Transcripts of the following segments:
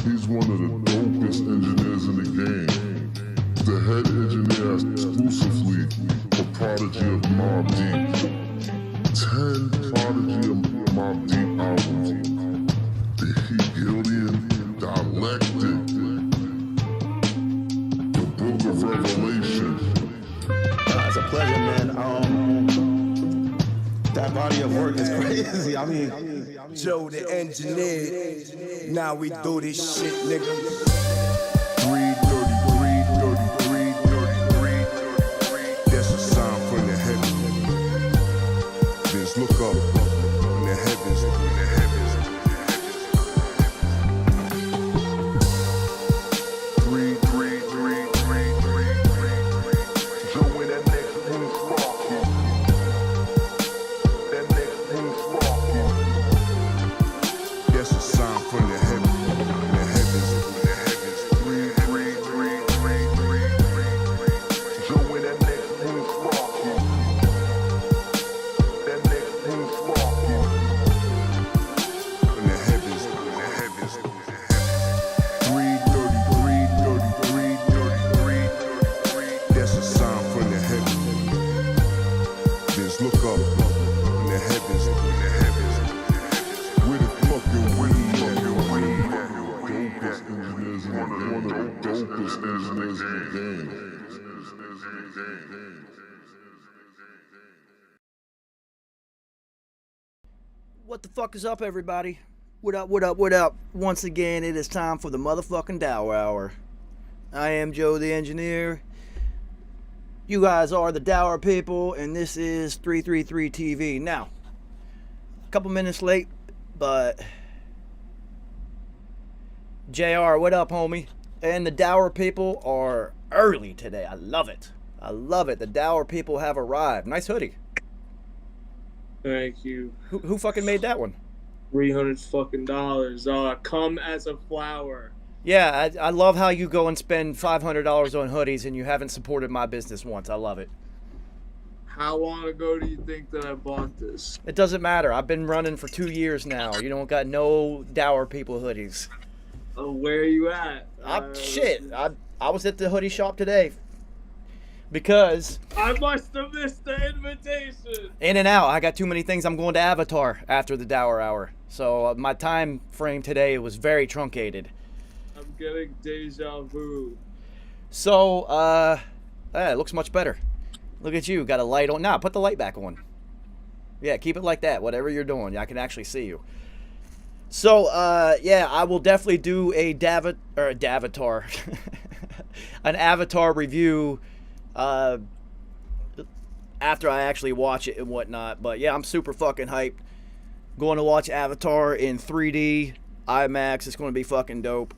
He's one of the dopest engineers in the game. The head engineer exclusively for Prodigy of Mobb Deep. 10 Prodigy of Mobb Deep albums. The Hegelian Dialectic. The Book of Revelation. It's a pleasure, man. That body of work is crazy. I mean, Joe the engineer. Now we do this shit, nigga. 333, 33. That's a sign from the heavens. Just look up in the heavens, in the heavens. 333. So when that next room sparking, that next room sparking. That's a sign from the heavens, in the heavens, in the heavens. 333. So when that next room sparking, that next room sparking. In the heavens, in the heavens, in the heavens. 333. That's a sign from the heavens. Just look up in the heavens, in the heavens. Where the fucking weed at? Dopest engineers in the game. One of the dopest engineers in the game. What the fuck is up, everybody? What up, what up, what up? Once again, it is time for the motherfucking Dour Hour. I am Joe the Engineer. You guys are the Dour People, and this is 333 TV. Now, a couple minutes late, but... JR, what up, homie? And the Dour People are early today. I love it. I love it. The Dour People have arrived. Nice hoodie. Thank you. Who fucking made that one? $300 fucking dollars. Come as a flower. Yeah, I love how you go and spend $500 on hoodies and you haven't supported my business once. I love it. How long ago do you think that I bought this? It doesn't matter. I've been running for 2 years now. You don't got no Dour People hoodies. Oh, where are you at? Shit. I was at the hoodie shop today. Because... I must have missed the invitation. In and out. I got too many things. I'm going to Avatar after the Dour Hour. So my time frame today was very truncated. I'm getting deja vu. So, it looks much better. Look at you. Got a light on. Nah, put the light back on. Yeah, keep it like that. Whatever you're doing. I can actually see you. So, yeah, I will definitely do a Davatar. An Avatar review after I actually watch it and whatnot. But yeah, I'm super fucking hyped. Going to watch Avatar in 3D IMAX. It's going to be fucking dope.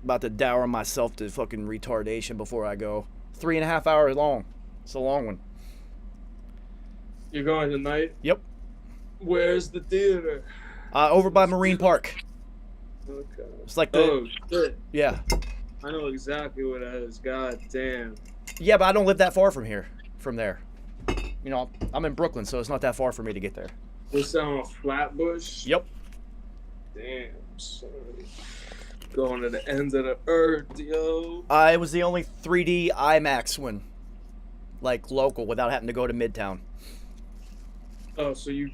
About to dour myself to fucking retardation before I go. 3.5 hours long. It's a long one. You're going tonight? Yep. Where's the theater? Over by Marine Park. Okay. It's like the... Oh, shit. Yeah. I know exactly what that is. God damn. Yeah, but I don't live that far from here. From there. You know, I'm in Brooklyn, so it's not that far for me to get there. What's that on Flatbush? Yep. Damn, son. Going to the ends of the earth, yo. It was the only 3D IMAX one. Like, local, without having to go to Midtown. Oh, so you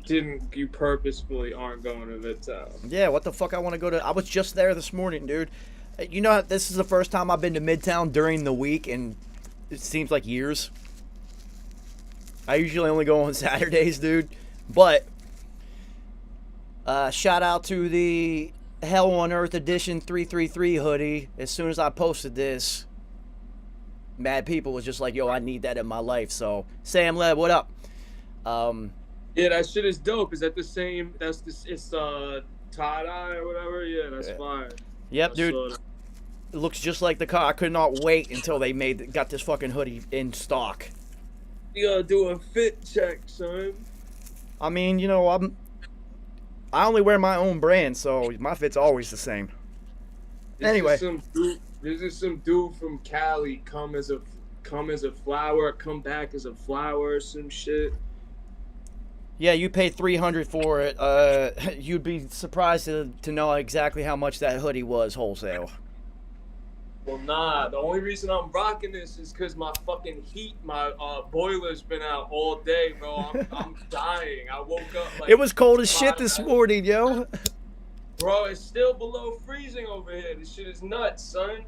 purposefully aren't going to Midtown? Yeah, what the fuck I want to go to... I was just there this morning, dude. You know, this is the first time I've been to Midtown during the week, and it seems like years. I usually only go on Saturdays, dude. But, shout out to the Hell on Earth Edition 333 hoodie. As soon as I posted this, Mad People was just like, yo, I need that in my life. So, Sam Leb, what up? Yeah, that shit is dope. Is that the same? It's tie-dye or whatever? Yeah, that's fire. Yep, dude. It looks just like the car. I could not wait until they got this fucking hoodie in stock. You gotta do a fit check, son. I mean, you know, I only wear my own brand, so my fit's always the same. Anyway, this is some dude from Cali. Come as a flower, come back as a flower, or some shit. Yeah, you paid $300 for it. You'd be surprised to know exactly how much that hoodie was wholesale. Well, nah. The only reason I'm rocking this is because my fucking heat, my boiler's been out all day, bro. I'm dying. I woke up like It was cold as shit this morning, yo. Bro, it's still below freezing over here. This shit is nuts, son.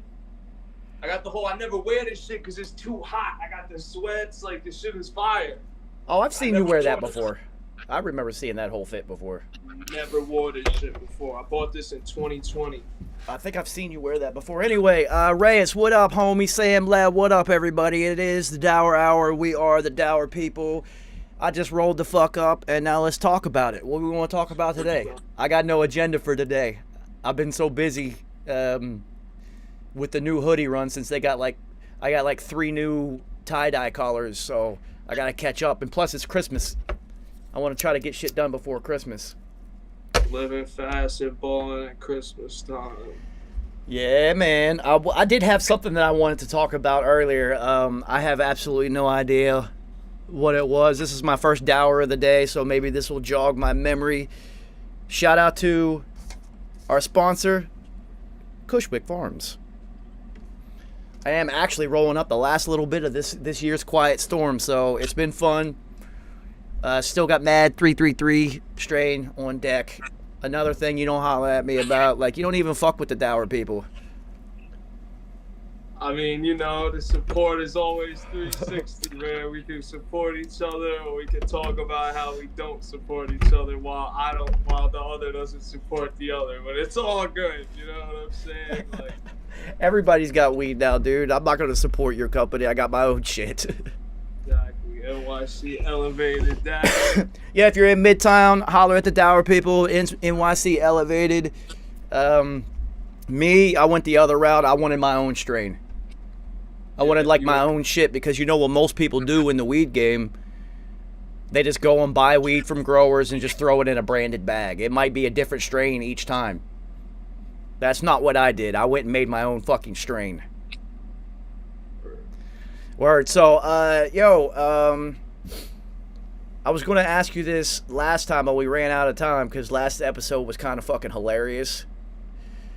I got the whole. I never wear this shit because it's too hot. I got the sweats. Like this shit is fire. Oh, I've seen you wear that before. I remember seeing that whole fit before. Never wore this shit before. I bought this in 2020. I think I've seen you wear that before. Anyway, Reyes, what up, homie? Sam Lab, what up, everybody? It is the Dour Hour. We are the Dour People. I just rolled the fuck up, and now let's talk about it. What do we want to talk about today? I got no agenda for today. I've been so busy with the new hoodie run since I got like 3 new tie-dye collars, so I got to catch up. And plus, it's Christmas. I want to try to get shit done before Christmas. Living fast and balling at Christmas time. Yeah, man. I did have something that I wanted to talk about earlier. I have absolutely no idea what it was. This is my first dour of the day, so maybe this will jog my memory. Shout out to our sponsor, Cushwick Farms. I am actually rolling up the last little bit of this year's quiet storm, so it's been fun. Still got Mad 333 strain on deck. Another thing you don't holler at me about, like you don't even fuck with the Dour People. I mean, you know, the support is always 360, man. We can support each other, or we can talk about how we don't support each other while the other doesn't support the other. But it's all good, you know what I'm saying? Like, everybody's got weed now, dude. I'm not gonna support your company. I got my own shit. Exactly. NYC elevated that. Yeah, if you're in Midtown, holler at the Dour People. NYC elevated. Me, I went the other route. I wanted my own strain. I wanted like my own shit because you know what most people do in the weed game? They just go and buy weed from growers and just throw it in a branded bag. It might be a different strain each time. That's not what I did. I went and made my own fucking strain. Word. So, I was going to ask you this last time, but we ran out of time because last episode was kind of fucking hilarious.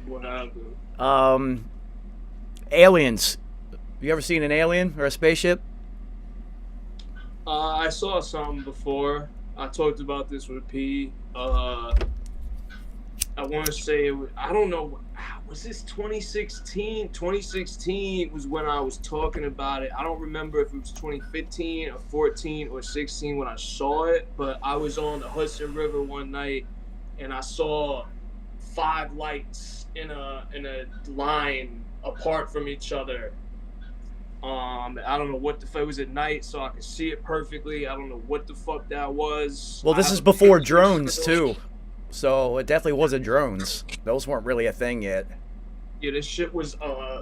What happened? Aliens. You ever seen an alien or a spaceship? I saw something before. I talked about this with P. I want to say, I don't know, was this 2016? 2016 was when I was talking about it. I don't remember if it was 2015 or 14 or 16 when I saw it, but I was on the Hudson River one night and I saw 5 lights in a line apart from each other. I don't know what the fuck, it was at night, so I could see it perfectly. I don't know what the fuck that was. Well, this is before drones too. So it definitely wasn't drones. Those weren't really a thing yet. Yeah, this shit was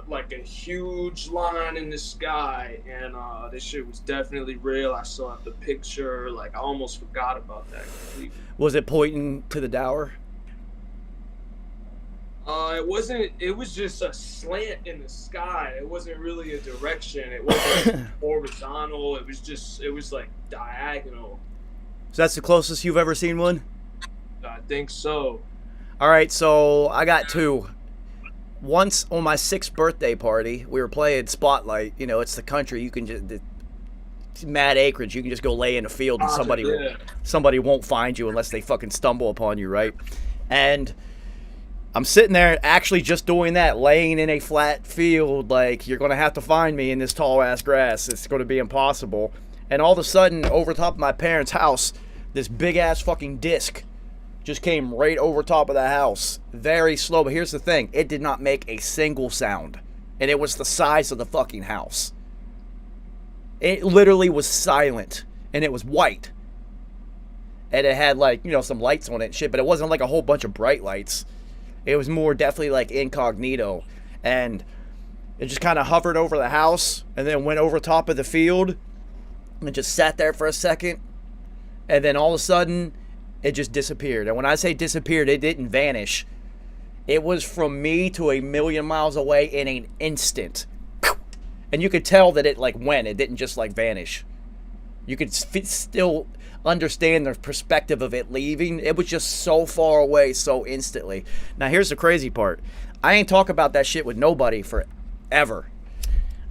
like a huge line in the sky, and this shit was definitely real. I saw the picture. Like I almost forgot about that completely. Was it pointing to the Dour? It wasn't. It was just a slant in the sky. It wasn't really a direction. It wasn't horizontal. It was just. It was like diagonal. So that's the closest you've ever seen one? I think so. All right, so I got 2. Once on my 6th birthday party, we were playing Spotlight. You know, it's the country. You can just it's mad acreage. You can just go lay in a field and somebody won't find you unless they fucking stumble upon you, right? And I'm sitting there actually just doing that, laying in a flat field. Like, you're going to have to find me in this tall ass grass. It's going to be impossible. And all of a sudden, over top of my parents' house, this big ass fucking disc just came right over top of the house. Very slow, but here's the thing. It did not make a single sound. And it was the size of the fucking house. It literally was silent. And it was white. And it had like, you know, some lights on it and shit, but it wasn't like a whole bunch of bright lights. It was more definitely like incognito. And it just kind of hovered over the house and then went over top of the field and just sat there for a second. And then all of a sudden, it just disappeared. And when I say disappeared, it didn't vanish. It was from me to a million miles away in an instant. And you could tell that it like went. It didn't just like vanish. You could still understand the perspective of it leaving. It was just so far away so instantly. Now, here's the crazy part. I ain't talk about that shit with nobody forever.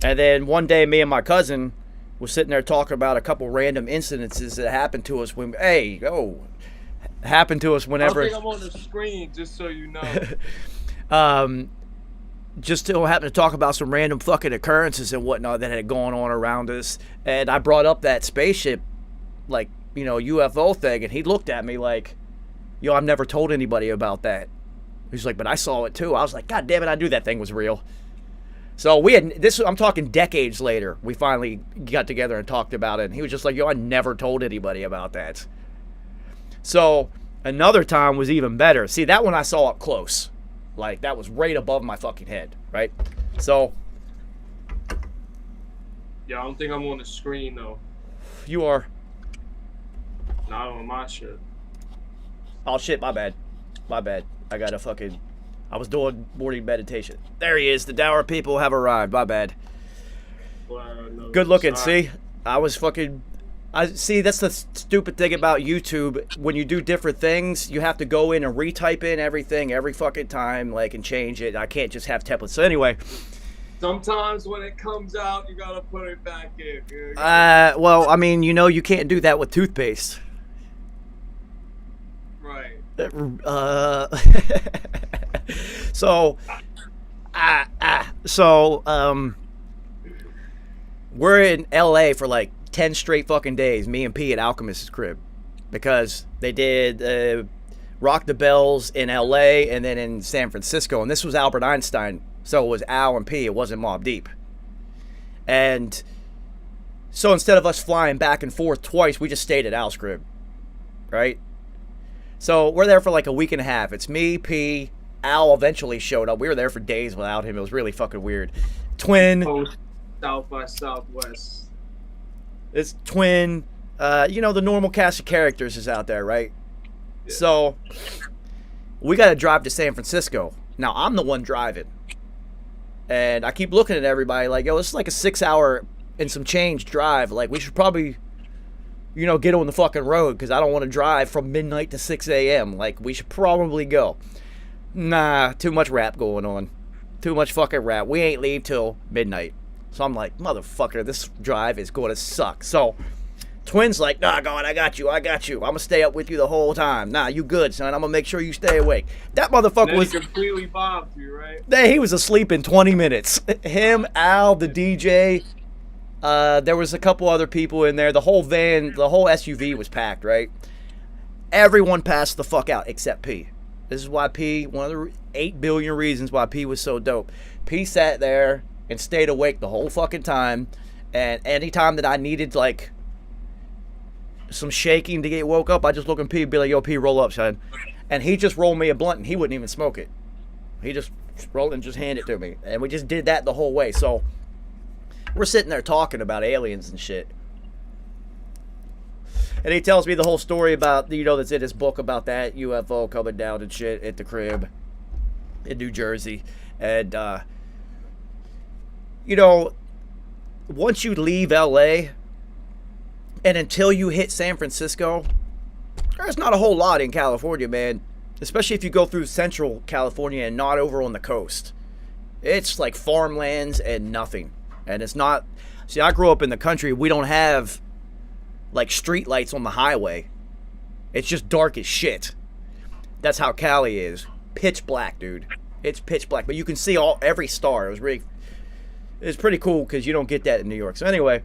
And then one day, me and my cousin was sitting there talking about a couple random incidences that happened to us when, happened to us whenever. I think I'm on the screen, just so you know. Just to happen to talk about some random fucking occurrences and whatnot that had gone on around us. And I brought up that spaceship, like, you know, UFO thing, and he looked at me like, yo, I've never told anybody about that. He's like, but I saw it too. I was like, God damn it, I knew that thing was real. So we had this. I'm talking decades later. We finally got together and talked about it. And he was just like, "Yo, I never told anybody about that." So another time was even better. See, that one I saw up close, like that was right above my fucking head, right? So Yeah, I don't think I'm on the screen though. you are. Not on my shit. Oh shit, my bad. I got a fucking. I was doing morning meditation. There he is. The Dour people have arrived. My bad. Well, no, Good looking. sorry. See, I was fucking. I see. That's the stupid thing about YouTube. When you do different things, you have to go in and retype in everything every fucking time, like, and change it. I can't just have templates. So anyway. Sometimes when it comes out, you gotta put it back in. Well, I mean, you know, you can't do that with toothpaste. Right. So, we're in LA for like 10 straight fucking days, me and P at Alchemist's crib, because they did Rock the Bells in LA and then in San Francisco, and this was Albert Einstein, so it was Al and P, it wasn't Mobb Deep. And so instead of us flying back and forth twice, we just stayed at Al's crib, right? So we're there for like a week and a half. It's me, P, Al eventually showed up. We were there for days without him. It was really fucking weird. Twin. Post South by Southwest. It's Twin. You know, the normal cast of characters is out there, right? Yeah. So we got to drive to San Francisco. Now, I'm the one driving. And I keep looking at everybody like, yo, this is like a 6-hour and some change drive. Like, we should probably, you know, get on the fucking road because I don't want to drive from midnight to 6 a.m. Like, we should probably go. Nah, too much rap going on. Too much fucking rap. We ain't leave till midnight. So I'm like, motherfucker, this drive is going to suck. So Twin's like, nah, God, I got you. I'm going to stay up with you the whole time. Nah, you good, son. I'm going to make sure you stay awake. That motherfucker was... He completely bombed you, right? He was asleep in 20 minutes. Him, Al, the DJ. There was a couple other people in there. The whole van, the whole SUV was packed, right? Everyone passed the fuck out except P. This is why P, one of the 8 billion reasons why P was so dope. P sat there and stayed awake the whole fucking time. And anytime that I needed, like, some shaking to get woke up, I just look at P and be like, yo, P, roll up, son. And he just rolled me a blunt and he wouldn't even smoke it. He just rolled and just handed it to me. And we just did that the whole way. So we're sitting there talking about aliens and shit. And he tells me the whole story about, you know, that's in his book about that UFO coming down and shit at the crib in New Jersey. And, you know, once you leave LA and until you hit San Francisco, there's not a whole lot in California, man. Especially if you go through central California and not over on the coast. It's like farmlands and nothing. And it's not... See, I grew up in the country. We don't have, like, street lights on the highway. It's just dark as shit. That's how Cali is. Pitch black, dude. It's pitch black. But you can see every star. It's pretty cool because you don't get that in New York. So anyway,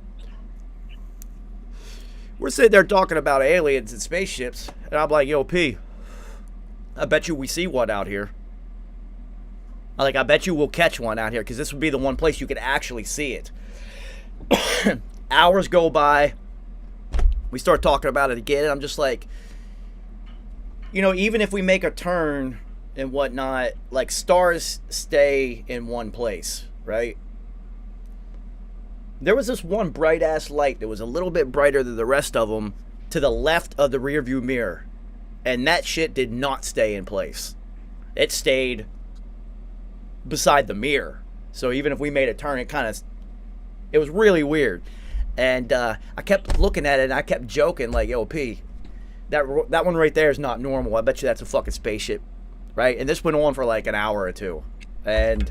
we're sitting there talking about aliens and spaceships. And I'm like, yo, P, I bet you we see one out here. I bet you we'll catch one out here because this would be the one place you could actually see it. Hours go by. We start talking about it again. And I'm just like, you know, even if we make a turn and whatnot, like, stars stay in one place, right? There was this one bright-ass light that was a little bit brighter than the rest of them to the left of the rearview mirror. And that shit did not stay in place. It stayed beside the mirror. So even if we made a turn, it was really weird. And I kept looking at it, and I kept joking, like, yo, P, that one right there is not normal. I bet you that's a fucking spaceship, right? And this went on for like an hour or two. And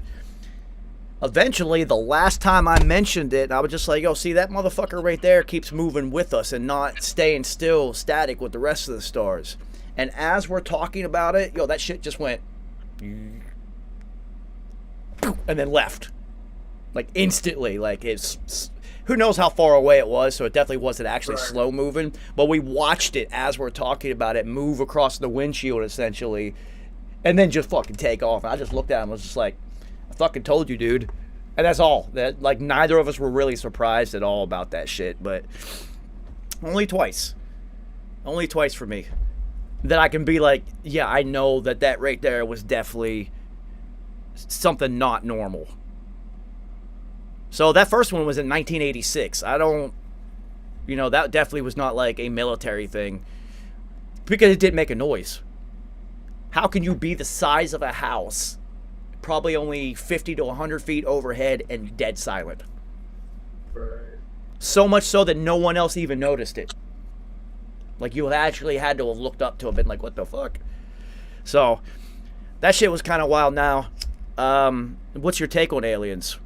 eventually, the last time I mentioned it, I was just like, yo, see, that motherfucker right there keeps moving with us and not staying still, static with the rest of the stars. And as we're talking about it, yo, that shit just went, and then left. Like, instantly. Like, it's, who knows how far away it was, so it definitely wasn't actually slow moving. But we watched it as we're talking about it move across the windshield, essentially, and then just fucking take off. And I just looked at him and was just like, I fucking told you, dude. And that's all. That, like, neither of us were really surprised at all about that shit. But only twice. Only twice for me. That I can be like, yeah, I know that that right there was definitely something not normal. So that first one was in 1986. I don't, you know, that definitely was not like a military thing. Because it didn't make a noise. How can you be the size of a house, probably only 50 to 100 feet overhead, and dead silent? Right. So much so that no one else even noticed it. Like, you actually had to have looked up to it and been like, what the fuck? So, that shit was kind of wild now. What's your take on aliens?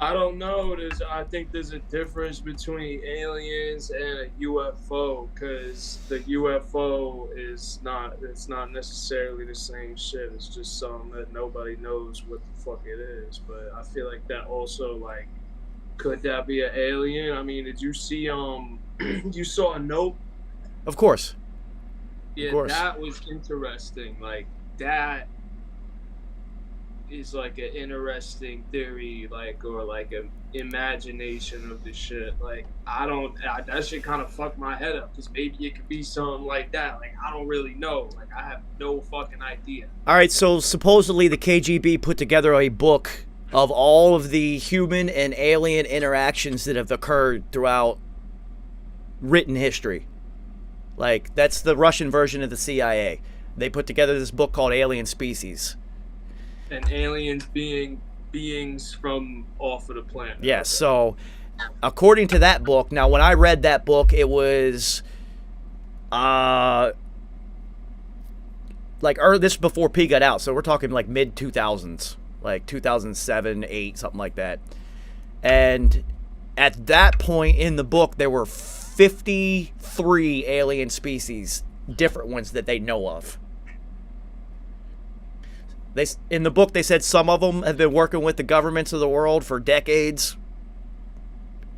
I don't know. I think there's a difference between aliens and a UFO, because the UFO it's not necessarily the same shit. It's just something that nobody knows what the fuck it is. But I feel like that also, like, could that be an alien? I mean, did you see you saw a Nope? Of course. Yeah, of course. That was interesting. Like, that is like an interesting theory, like, or like an imagination of the shit. Like, that shit kind of fucked my head up, because maybe it could be something like that. Like, I don't really know. Like, I have no fucking idea. All right, so supposedly the KGB put together a book of all of the human and alien interactions that have occurred throughout written history. Like, that's the Russian version of the CIA. They put together this book called Alien Species. And aliens being beings from off of the planet. Yes, so according to that book, now when I read that book, it was this before P got out, so we're talking like mid 2000s, like 2007, 8, something like that. And at that point in the book, there were 53 alien species, different ones that they know of. In the book, they said some of them have been working with the governments of the world for decades.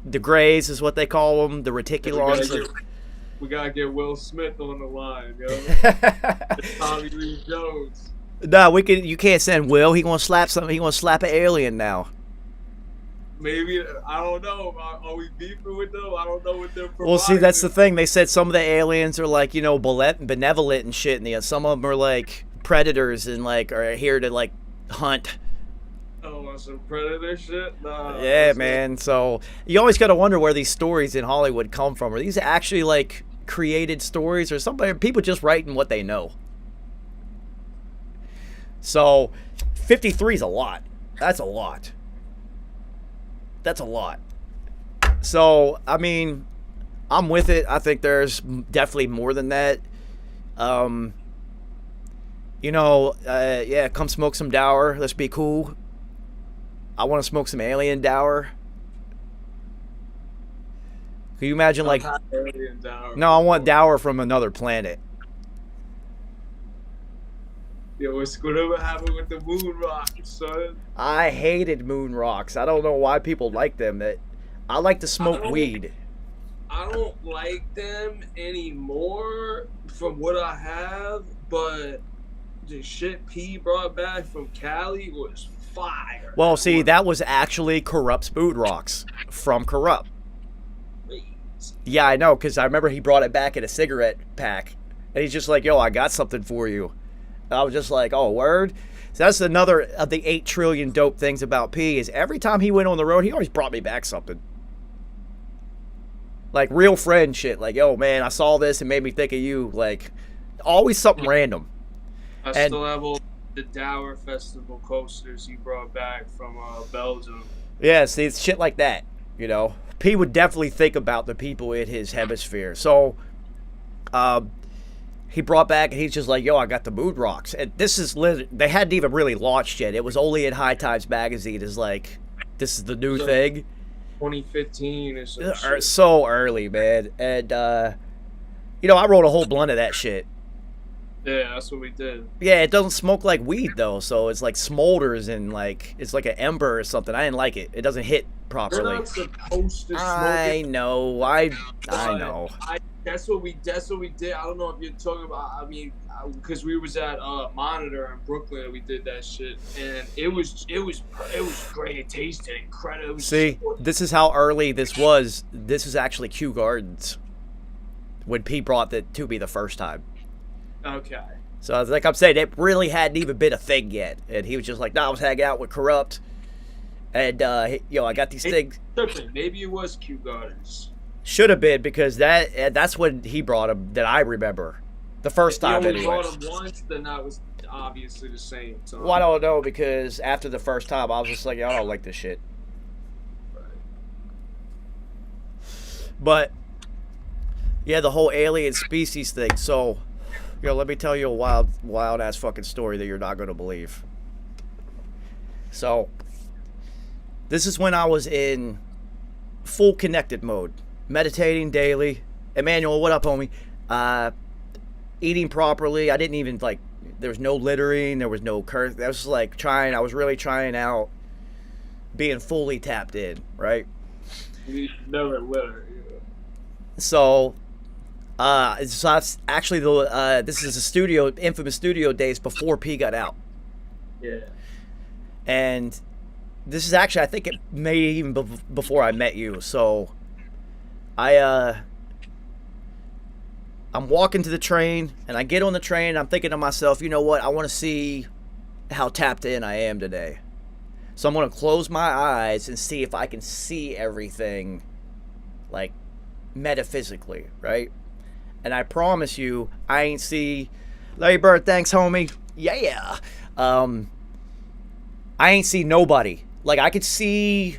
The Greys is what they call them, the Reticulons. We gotta get Will Smith on the line, yo. Tommy Lee Jones. No, you can't send Will. He gonna slap something. He gonna slap an alien now. Maybe, I don't know. Are we beefing with them? I don't know what they're providing. Well, see, that's the thing. They said some of the aliens are like, you know, benevolent and shit, and some of them are like predators and like are here to like hunt. Oh, on some predator shit? Nah. Yeah, man. So you always gotta wonder where these stories in Hollywood come from. Are these actually like created stories, or people just writing what they know? So 53 is a lot. That's a lot. That's a lot. So, I mean, I'm with it. I think there's definitely more than that. Yeah, come smoke some Dour. Let's be cool. I want to smoke some alien Dour. Can you imagine, like... Alien Dour. No, I want Dour from another planet. Yo, whatever happened with the moon rock, son? I hated moon rocks. I don't know why people like them. I like to smoke weed. I don't like them anymore from what I have, but the shit P brought back from Cali was fire. Well, see, that was actually Corrupt's moon rocks from Corrupt. Yeah, I know, because I remember he brought it back in a cigarette pack. And he's just like, yo, I got something for you. And I was just like, oh, word? So that's another of the 8 trillion dope things about P, is every time he went on the road, he always brought me back something. Like real friend shit. Like, yo, man, I saw this and made me think of you. Like, always something random. I still have all the Dour Festival coasters he brought back from Belgium. Yeah, see, it's shit like that. You know, P would definitely think about the people in his hemisphere. So, he brought back and he's just like, yo, I got the mood rocks. And this is they hadn't even really launched yet. It was only in High Times magazine as like, this is the new thing. 2015 or some shit. So early, man. And you know, I wrote a whole blunt of that shit. Yeah, that's what we did. Yeah, it doesn't smoke like weed though, so it's like smolders and like it's like an ember or something. I didn't like it. It doesn't hit properly. You're not supposed to smoke I it. know. I know. That's what we did. I don't know if you're talking about. I mean, because we was at Monitor in Brooklyn and we did that shit, and it was great. It tasted incredible. See, this is how early this was. This is actually Kew Gardens when Pete brought it to me the first time. Okay. So like I'm saying, it really hadn't even been a thing yet, and he was just like, "No, I was hanging out with Corrupt, and I got these things." Maybe it was Kew Gardens. Should have been, because that's when he brought him that I remember. The first time, anyway. If you only anyway. brought him once, then that was obviously the same time. Well, I don't know, because after the first time, I was just like, I don't like this shit. Right. But, yeah, the whole alien species thing. So, let me tell you a wild-ass fucking story that you're not going to believe. So, this is when I was in full connected mode. Meditating daily. Emmanuel, what up, homie? Eating properly. I didn't even there was no littering. There was no curse. I was like I was really trying out being fully tapped in, right? You never litter. Yeah. So that's actually this is a infamous studio days before P got out. Yeah. And this is actually, I think it may even before I met you. So I'm walking to the train, and I get on the train, and I'm thinking to myself, you know what? I want to see how tapped in I am today. So I'm going to close my eyes and see if I can see everything, like, metaphysically, right? And I promise you, I ain't see... Larry Bird, thanks, homie. Yeah. I ain't see nobody. Like, I could see...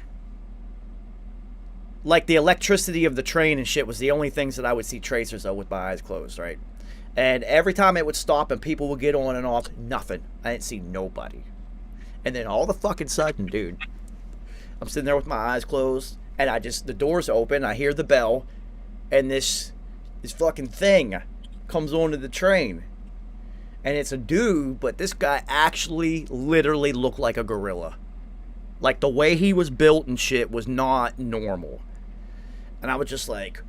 Like, the electricity of the train and shit was the only things that I would see tracers of with my eyes closed, right? And every time it would stop and people would get on and off, nothing. I didn't see nobody. And then all the fucking sudden, dude, I'm sitting there with my eyes closed, and the door's open, I hear the bell, and this fucking thing comes onto the train. And it's a dude, but this guy actually literally looked like a gorilla. Like, the way he was built and shit was not normal. And I was just like,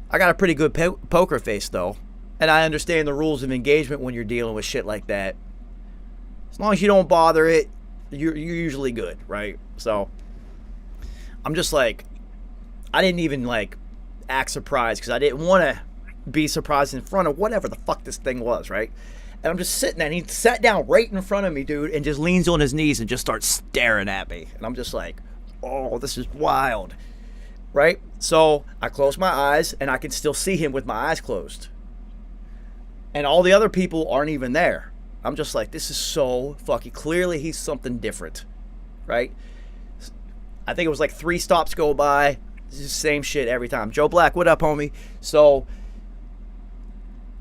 I got a pretty good poker face, though. And I understand the rules of engagement when you're dealing with shit like that. As long as you don't bother it, you're usually good, right? So, I'm just like, I didn't even, act surprised, because I didn't want to be surprised in front of whatever the fuck this thing was, right? And I'm just sitting there, and he sat down right in front of me, dude, and just leans on his knees and just starts staring at me. And I'm just like, oh, this is wild, right? So I close my eyes, and I can still see him with my eyes closed. And all the other people aren't even there. I'm just like, this is so fucking... Clearly, he's something different, right? I think it was 3 stops go by. It's the same shit every time. Joe Black, what up, homie? So,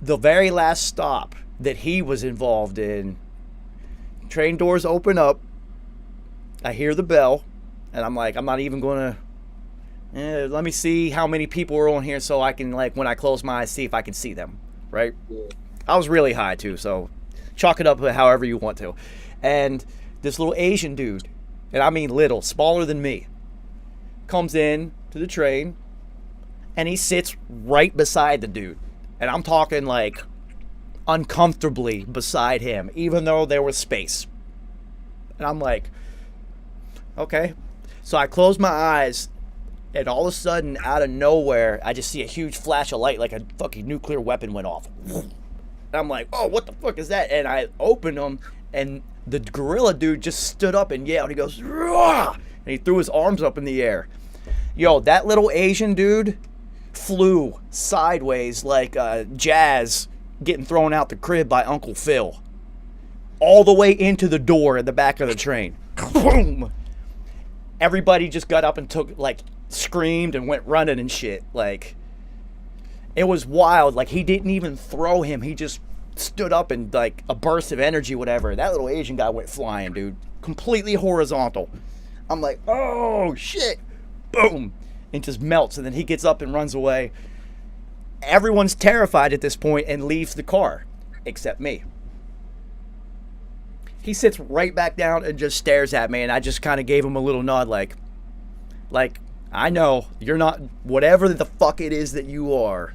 the very last stop that he was involved in, train doors open up, I hear the bell, and I'm like, I'm not even going to, let me see how many people are on here so I can, when I close my eyes, see if I can see them, right? Yeah. I was really high, too, so chalk it up however you want to. And this little Asian dude, and I mean little, smaller than me, comes in to the train, and he sits right beside the dude. And I'm talking uncomfortably beside him, even though there was space. And I'm like, okay. So I close my eyes, and all of a sudden, out of nowhere, I just see a huge flash of light, like a fucking nuclear weapon went off. And I'm like, oh, what the fuck is that? And I open them, and the gorilla dude just stood up and yelled. He goes, "Rah!" And he threw his arms up in the air. Yo, that little Asian dude flew sideways like Jazz getting thrown out the crib by Uncle Phil, all the way into the door at the back of the train. Boom! everybody just got up and took, like, screamed and went running and shit. Like, it was wild. Like, he didn't even throw him. He just stood up and, like, a burst of energy, whatever. That little Asian guy went flying, dude. Completely horizontal. I'm like, oh, shit. Boom. And just melts. And then he gets up and runs away. Everyone's terrified at this point and leaves the car, except me. He sits right back down and just stares at me, and I just kind of gave him a little nod, like, I know you're not whatever the fuck it is that you are.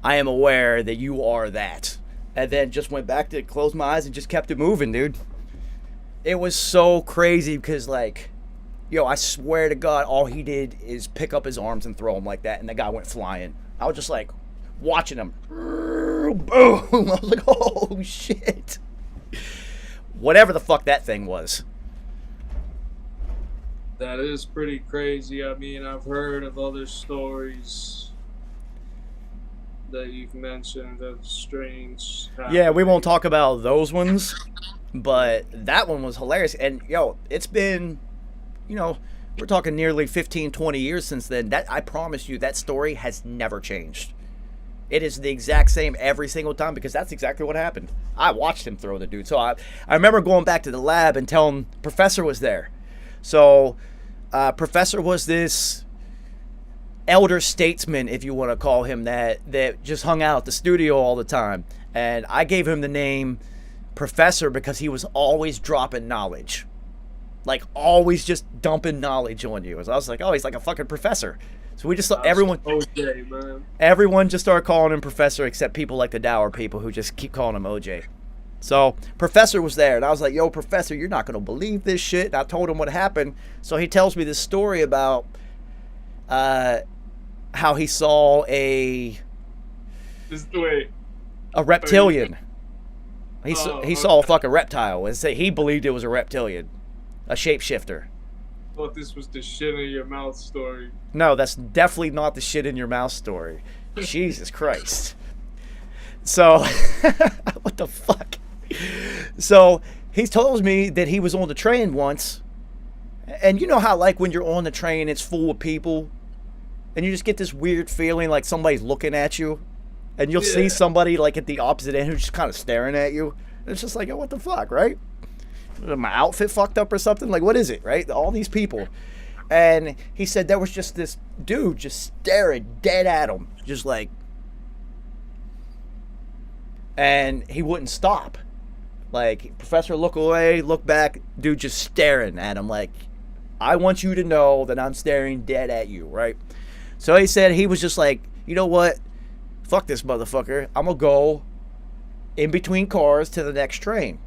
I am aware that you are that. And then just went back to close my eyes and just kept it moving, dude. It was so crazy because, like, yo, I swear to God, all he did is pick up his arms and throw them like that, and the guy went flying. I was just like watching him. Boom! I was like, oh shit. Whatever the fuck that thing was. That is pretty crazy. I mean, I've heard of other stories that you've mentioned of strange happenings. Yeah, we won't talk about those ones, but that one was hilarious. And, yo, it's been, you know, we're talking nearly 15, 20 years since then. That, I promise you, that story has never changed. It is the exact same every single time because that's exactly what happened. I watched him throw the dude. So I remember going back to the lab and telling Professor was there. So Professor was this elder statesman, if you want to call him that just hung out at the studio all the time. And I gave him the name Professor because he was always dropping knowledge. Like, always just dumping knowledge on you. So I was like, oh, he's like a fucking professor. So we just everyone OJ, man. Everyone just started calling him Professor except people like the Dour people who just keep calling him OJ. So Professor was there, and I was like, yo, Professor, you're not going to believe this shit. And I told him what happened. So he tells me this story about how he saw a reptilian. He saw a fucking reptile, and say he believed it was a reptilian, a shapeshifter. I thought this was the shit in your mouth story. No, that's definitely not the shit in your mouth story. Jesus Christ. So, what the fuck? So, he tells me that he was on the train once, and you know how, like, when you're on the train, it's full of people, and you just get this weird feeling like somebody's looking at you, and you'll see somebody, like, at the opposite end who's just kind of staring at you. It's just like, oh, what the fuck, right? My outfit fucked up or something? Like, what is it, right? All these people. And he said there was just this dude just staring dead at him. Just like... And he wouldn't stop. Like, Professor look away, look back, dude just staring at him like, I want you to know that I'm staring dead at you, right? So he said he was just like, you know what? Fuck this motherfucker. I'm gonna go in between cars to the next train.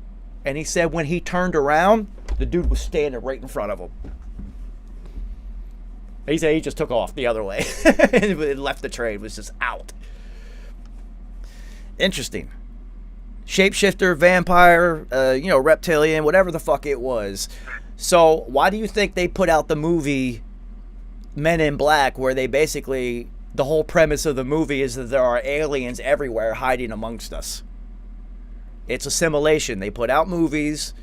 And he said when he turned around, the dude was standing right in front of him. He said he just took off the other way. And left the train, was just out. Interesting. Shapeshifter, vampire, reptilian, whatever the fuck it was. So why do you think they put out the movie Men in Black, where they basically, the whole premise of the movie is that there are aliens everywhere hiding amongst us? It's assimilation. They put out movies,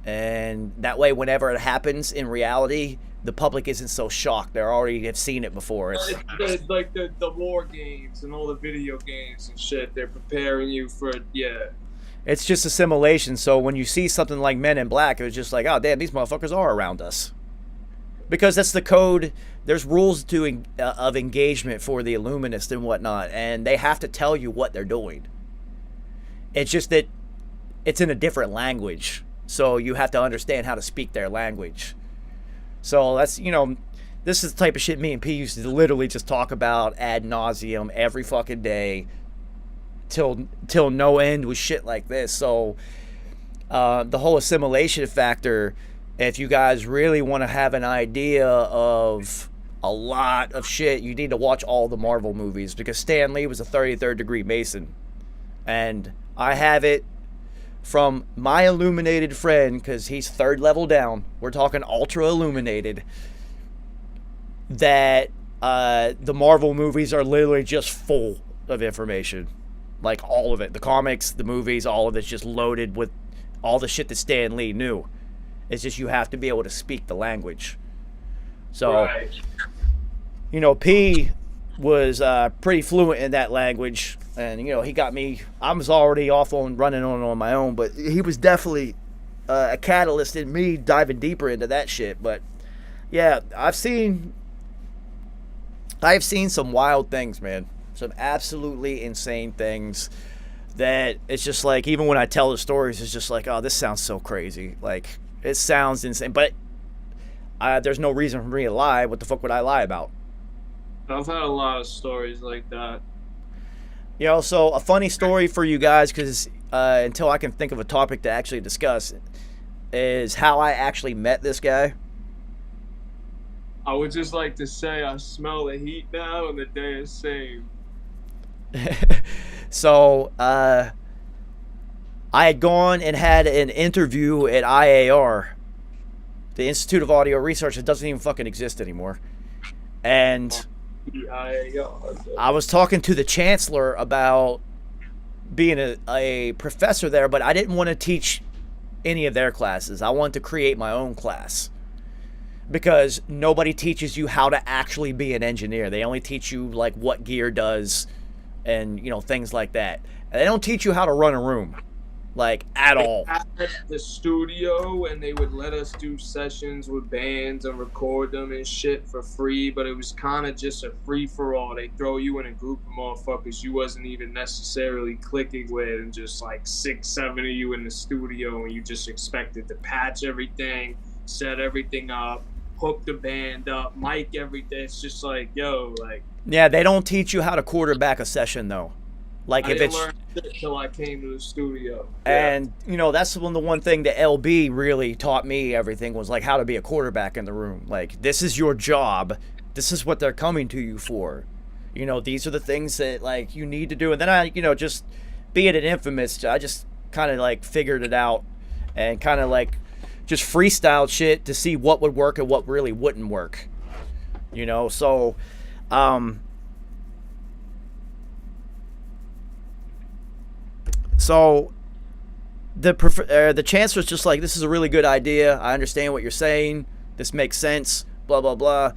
and that way whenever it happens in reality, the public isn't so shocked. They already have seen it before. It's like the war games and all the video games and shit. They're preparing you for, It's just assimilation. So when you see something like Men in Black, it was just like, oh, damn, these motherfuckers are around us. Because that's the code. There's rules of engagement for the Illuminists and whatnot, and they have to tell you what they're doing. It's just that it's in a different language, so you have to understand how to speak their language. So that's, this is the type of shit me and P used to literally just talk about ad nauseum every fucking day till no end with shit like this. So the whole assimilation factor, if you guys really want to have an idea of a lot of shit, you need to watch all the Marvel movies, because Stan Lee was a 33rd degree Mason. And I have it from my illuminated friend, because he's 3rd level down, we're talking ultra illuminated, that the Marvel movies are literally just full of information. Like, all of it. The comics, the movies, all of it's just loaded with all the shit that Stan Lee knew. It's just you have to be able to speak the language. So, Right. you know, P was pretty fluent in that language, and you know, he got me. I was already off on running on my own, but he was definitely a catalyst in me diving deeper into that shit. But yeah, I've seen some wild things, man. Some absolutely insane things that it's just like, even when I tell the stories, it's just like, oh, this sounds so crazy. Like, it sounds insane, but there's no reason for me to lie. What the fuck would I lie about? I've had a lot of stories like that. You know, so a funny story for you guys, because until I can think of a topic to actually discuss, is how I actually met this guy. I would just like to say I smell the heat now and the day is saved. So, I had gone and had an interview at IAR, the Institute of Audio Research. It doesn't even fucking exist anymore. And I was talking to the chancellor about being a professor there, but I didn't want to teach any of their classes. I wanted to create my own class, because nobody teaches you how to actually be an engineer. They only teach you like what gear does and, you know, things like that. And they don't teach you how to run a room, like, at all. At the studio, and they would let us do sessions with bands and record them and shit for free, but it was kind of just a free-for-all. They throw you in a group of motherfuckers you wasn't even necessarily clicking with, and just like 6, 7 of you in the studio, and you just expected to patch everything, set everything up, hook the band up, mic everything. It's just like, yo, like... Yeah, they don't teach you how to quarterback a session, though. Like, I didn't learn shit until I came to the studio. And, you know, that's the one thing that LB really taught me everything, was like how to be a quarterback in the room. Like, this is your job. This is what they're coming to you for. You know, these are the things that, like, you need to do. And then I, you know, just being an Infamous, I just kind of, like, figured it out and kind of, like, just freestyled shit to see what would work and what really wouldn't work. You know, so... So the chancellor's just like, this is a really good idea. I understand what you're saying. This makes sense. Blah, blah, blah.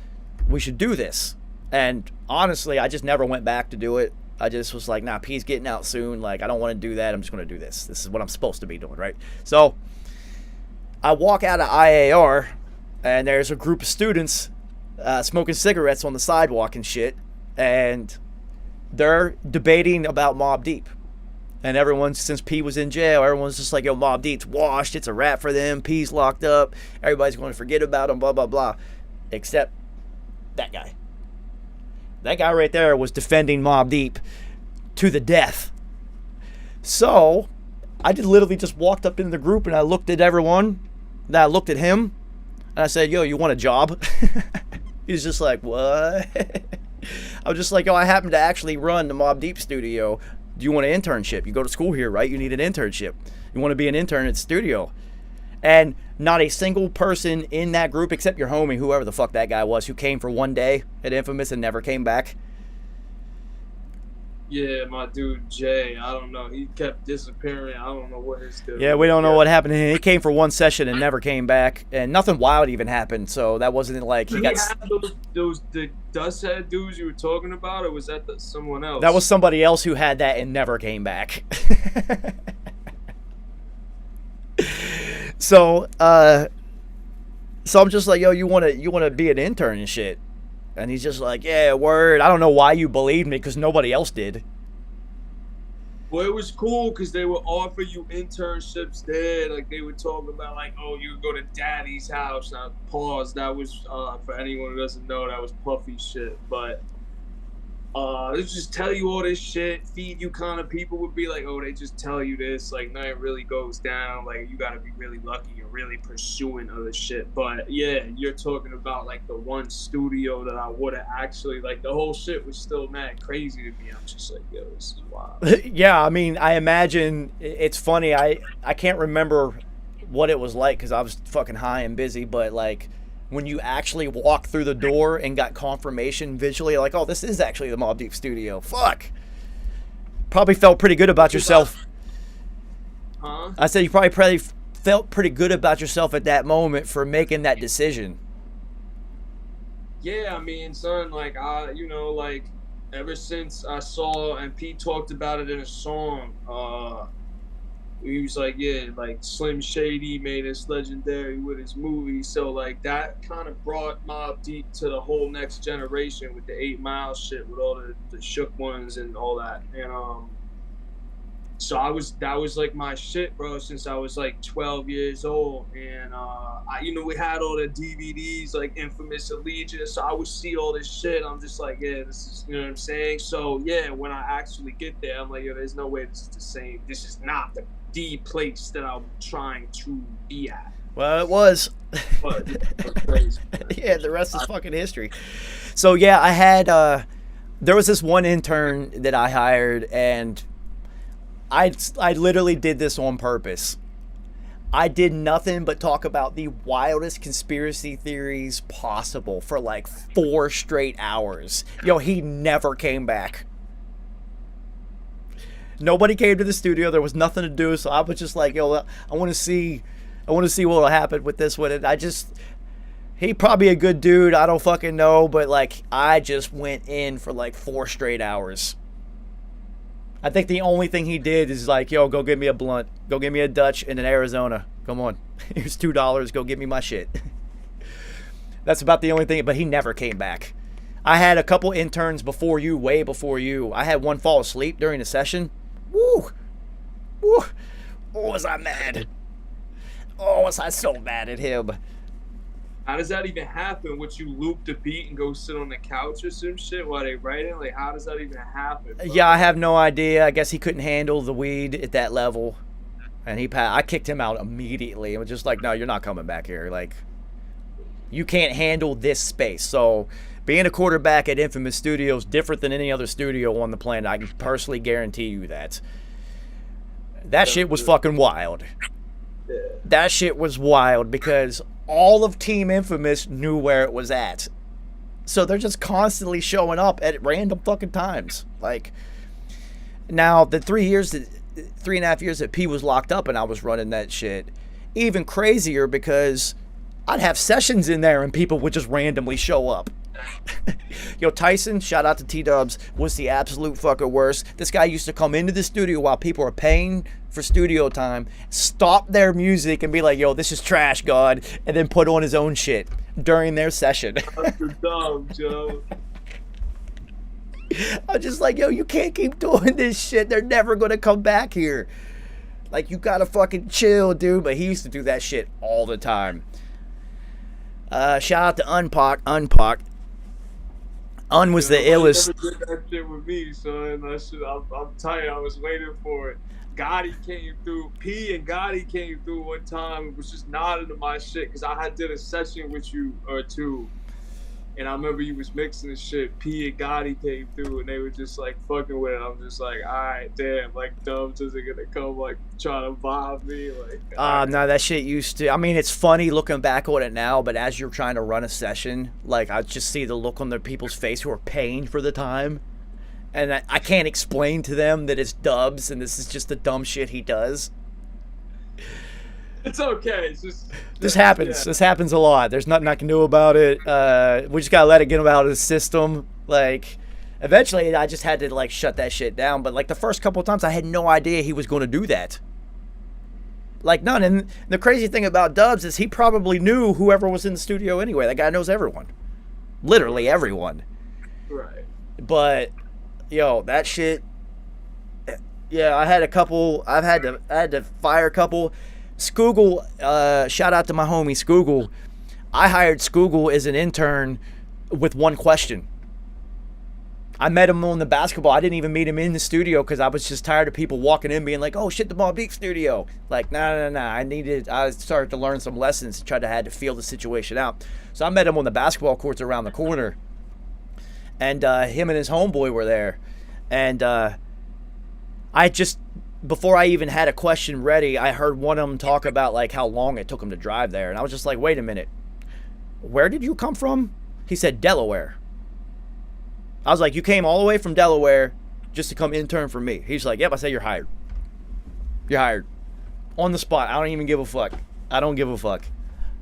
We should do this. And honestly, I just never went back to do it. I just was like, nah, P's getting out soon. Like, I don't want to do that. I'm just going to do this. This is what I'm supposed to be doing, right? So I walk out of IAR, and there's a group of students smoking cigarettes on the sidewalk and shit. And they're debating about Mobb Deep. And everyone, since P was in jail, everyone's just like, yo, Mobb Deep's washed. It's a wrap for them. P's locked up. Everybody's going to forget about him, blah, blah, blah. Except that guy. That guy right there was defending Mobb Deep to the death. So I literally just walked up into the group, and I looked at everyone. Then I looked at him, and I said, yo, you want a job? He's just like, what? I was just like, yo, I happen to actually run the Mobb Deep studio. Do you want an internship? You go to school here, right? You need an internship. You want to be an intern at the studio. And not a single person in that group, except your homie, whoever the fuck that guy was, who came for one day at Infamous and never came back. Yeah, my dude Jay, I don't know. He kept disappearing. I don't know what his deal. Yeah, we don't know what happened to him. He came for one session and never came back, and nothing wild even happened. So that wasn't like he got. Have those the dust head dudes you were talking about, or was that someone else? That was somebody else who had that and never came back. So I'm just like, yo, you wanna be an intern and shit. And he's just like, yeah, word. I don't know why you believed me, because nobody else did. Well, it was cool because they would offer you internships there. Like, they would talk about, like, oh, you go to daddy's house. Now, pause. That was, for anyone who doesn't know, that was Puffy shit. But they just tell you all this shit, feed you kind of. People would be like, oh, they just tell you this. Like, nothing really goes down. Like, you got to be really lucky. You're really pursuing other shit. But, yeah, you're talking about, like, the one studio that I would have actually, like, the whole shit was still mad crazy to me. I'm just like, yo, this is wild. Yeah, I mean, I imagine it's funny. I can't remember what it was like because I was fucking high and busy. But, like, when you actually walk through the door and got confirmation visually, like, oh, this is actually the Mobb Deep studio. Fuck. Probably felt pretty good about yourself. Huh? I said you probably felt pretty good about yourself at that moment for making that decision. Yeah, I mean, son, like like ever since I saw and Pete talked about it in a song, he was like, yeah, like Slim Shady made us legendary with his movie. So like that kind of brought Mobb Deep to the whole next generation with the 8 Mile shit, with all the shook ones and all that. And so that was like my shit, bro, since I was like 12 years old. And we had all the DVDs like Infamous Allegiance, so I would see all this shit. I'm just like, yeah, this is, you know what I'm saying? So yeah, when I actually get there, I'm like, yo, there's no way this is the same. This is not the place that I'm trying to be at. Well, it was. But it's crazy, Yeah, the rest is fucking history. So yeah, I had there was this one intern that I hired, and I literally did this on purpose. I did nothing but talk about the wildest conspiracy theories possible for like 4 straight hours. Yo, he never came back. Nobody came to the studio. There was nothing to do, so I was just like, yo, I want to see what'll happen with this one. And he probably a good dude. I don't fucking know, but like I just went in for like 4 straight hours. I think the only thing he did is like, yo, go get me a blunt. Go get me a Dutch in an Arizona. Come on. Here's $2. Go get me my shit. That's about the only thing. But he never came back. I had a couple interns before you, way before you. I had one fall asleep during the session. Woo. Woo. Oh, was I mad. Oh, was I so mad at him. how does that even happen? Would you loop the beat and go sit on the couch or some shit while they writing? Like, how does that even happen, bro? Yeah, I have no idea. I guess he couldn't handle the weed at that level. And I kicked him out immediately. I was just like, no, you're not coming back here. Like, you can't handle this space. So, being a quarterback at Infamous Studios is different than any other studio on the planet. I can personally guarantee you that. That shit was fucking wild. That shit was wild because all of Team Infamous knew where it was at. So they're just constantly showing up at random fucking times. Like, now the 3.5 years that P was locked up and I was running that shit, even crazier because I'd have sessions in there and people would just randomly show up. Yo, Tyson, shout out to T-Dubs, was the absolute fucking worst. This guy used to come into the studio while people were paying for studio time, stop their music and be like, yo, this is trash, God, and then put on his own shit during their session. That's dumb, Joe. I'm just like, yo, you can't keep doing this shit. They're never going to come back here. Like, you gotta fucking chill, dude. But he used to do that shit all the time. Shout out to Unpoc. Un was the illest. Never did that shit with me, son. That shit, I'm tired. I was waiting for it. Gotti came through. P and Gotti came through one time. It was just nodding to my shit because I did a session with you or two. And I remember you was mixing the shit. P and Gotti came through, and they were just like fucking with it. I'm just like, all right, damn, like Dubs isn't gonna come like trying to vibe me, like. No, that shit used to. I mean, it's funny looking back on it now, but as you're trying to run a session, like I just see the look on the people's face who are paying for the time, and I can't explain to them that it's Dubs and this is just the dumb shit he does. It's okay. It's just this happens. Yeah. This happens a lot. There's nothing I can do about it. We just gotta let it get out of the system. Like, eventually, I just had to like shut that shit down. But like the first couple of times, I had no idea he was going to do that. Like none. And the crazy thing about Dubs is he probably knew whoever was in the studio anyway. That guy knows everyone, literally everyone. Right. But yo, that shit. Yeah, I had to fire a couple. Skoogle, shout out to my homie Skoogle. I hired Skoogle as an intern with one question. I met him on the basketball. I didn't even meet him in the studio because I was just tired of people walking in being like, oh shit, the Mobb Deep studio. Like, nah. I started to learn some lessons and had to feel the situation out. So I met him on the basketball courts around the corner. And him and his homeboy were there. And before I even had a question ready, I heard one of them talk about like how long it took him to drive there. And I was just like, wait a minute. Where did you come from? He said, Delaware. I was like, you came all the way from Delaware just to come intern for me. He's like, yep. I said, you're hired. You're hired. On the spot. I don't even give a fuck. I don't give a fuck.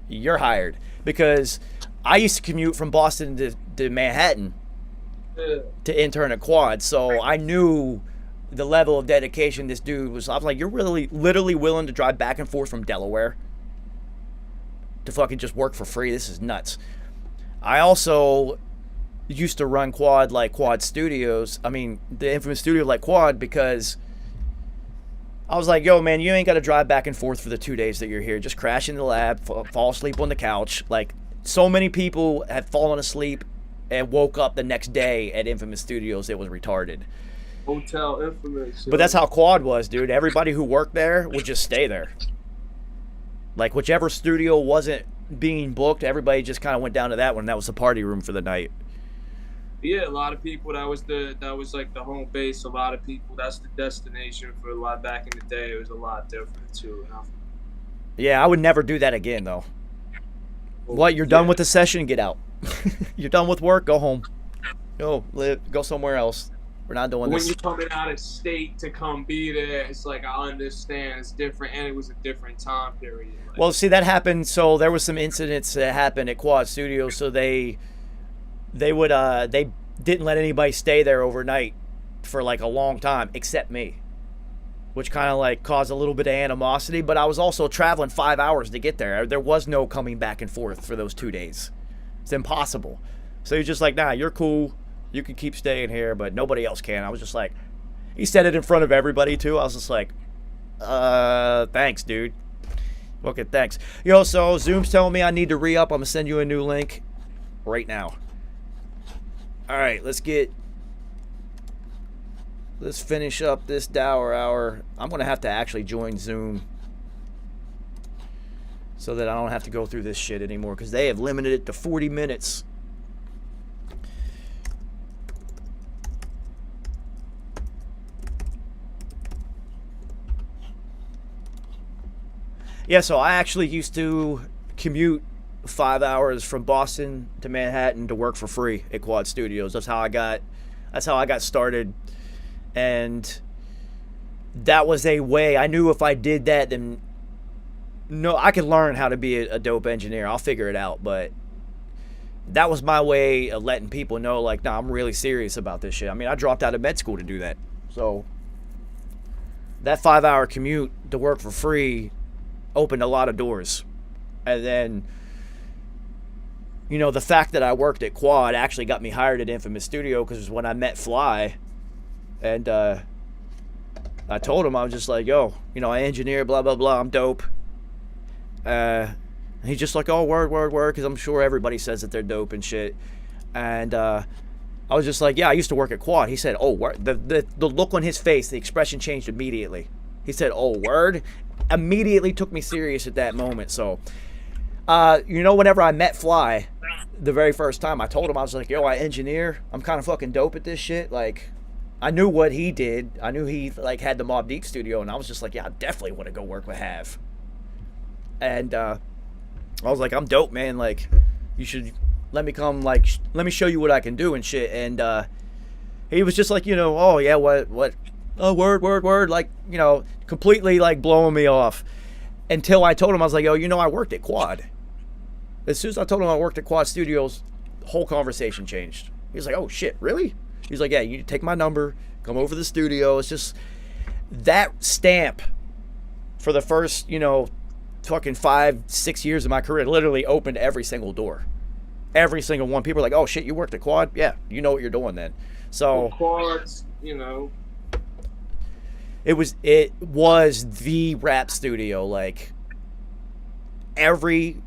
you're hired. Because I used to commute from Boston to Manhattan to intern at Quad, so I knew the level of dedication this dude was. I was like, you're really, literally willing to drive back and forth from Delaware to fucking just work for free? This is nuts. I also used to run Quad like Quad Studios. I mean, the infamous studio like Quad, because I was like, yo, man, you ain't got to drive back and forth for the 2 days that you're here. Just crash in the lab, fall asleep on the couch. Like, so many people have fallen asleep and woke up the next day at Infamous Studios. It was retarded. Hotel Infamous. But that's how Quad was, dude. Everybody who worked there would just stay there. Like, whichever studio wasn't being booked, everybody just kind of went down to that one. That was the party room for the night. Yeah, a lot of people. That was like the home base. A lot of people. That's the destination for a lot. Back in the day, it was a lot different too. You know? Yeah, I would never do that again, though. What? You're done with the session? Get out. You're done with work? Go home. Go somewhere else. We're not doing this. When you're coming out of state to come be there, it's like, I understand it's different, and it was a different time period. Like, well, see, that happened. So there was some incidents that happened at Quad Studios. So they didn't let anybody stay there overnight for like a long time, except me, which kind of like caused a little bit of animosity. But I was also traveling 5 hours to get there. There was no coming back and forth for those 2 days. It's impossible. So you're just like, nah, you're cool. You can keep staying here, but nobody else can. I was just like, he said it in front of everybody too. I was just like, thanks, dude. Okay, thanks. Yo, so Zoom's telling me I need to re-up. I'm gonna send you a new link right now. All right, let's finish up this Dour Hour. I'm gonna have to actually join Zoom so that I don't have to go through this shit anymore, because they have limited it to 40 minutes. Yeah, so I actually used to commute 5 hours from Boston to Manhattan to work for free at Quad Studios. That's how I got started. And that was a way, I knew if I did that, then no, I could learn how to be a dope engineer. I'll figure it out. But that was my way of letting people know, like, nah, I'm really serious about this shit. I mean, I dropped out of med school to do that. So that 5 hour commute to work for free opened a lot of doors. And then, you know, the fact that I worked at Quad actually got me hired at Infamous Studio, because when I met Fly, and I told him, I was just like, yo, you know, I engineer, blah, blah, blah, I'm dope. And he's just like, oh, word, because I'm sure everybody says that they're dope and shit. And I was just like, yeah, I used to work at Quad. He said, oh, word. The look on his face, the expression changed immediately. He said, oh, word. Immediately took me serious at that moment. So, you know, whenever I met Fly the very first time, I told him, I was like, yo, I engineer. I'm kind of fucking dope at this shit. Like, I knew what he did. I knew he, like, had the Mobb Deep studio, and I was just like, yeah, I definitely want to go work with Hav. And I was like, I'm dope, man. Like, you should let me come, like, let me show you what I can do and shit. And he was just like, you know, oh, yeah, what? Oh, word, like, you know, completely, like, blowing me off. Until I told him, I was like, yo, you know, I worked at Quad. As soon as I told him I worked at Quad Studios, the whole conversation changed. He was like, oh, shit, really? He's like, yeah, you take my number, come over to the studio. It's just that stamp for the first, you know, fucking 5-6 years of my career literally opened every single door. Every single one. People are like, oh, shit, you worked at Quad? Yeah, you know what you're doing then. So Quads, you know. It was the rap studio. Like, every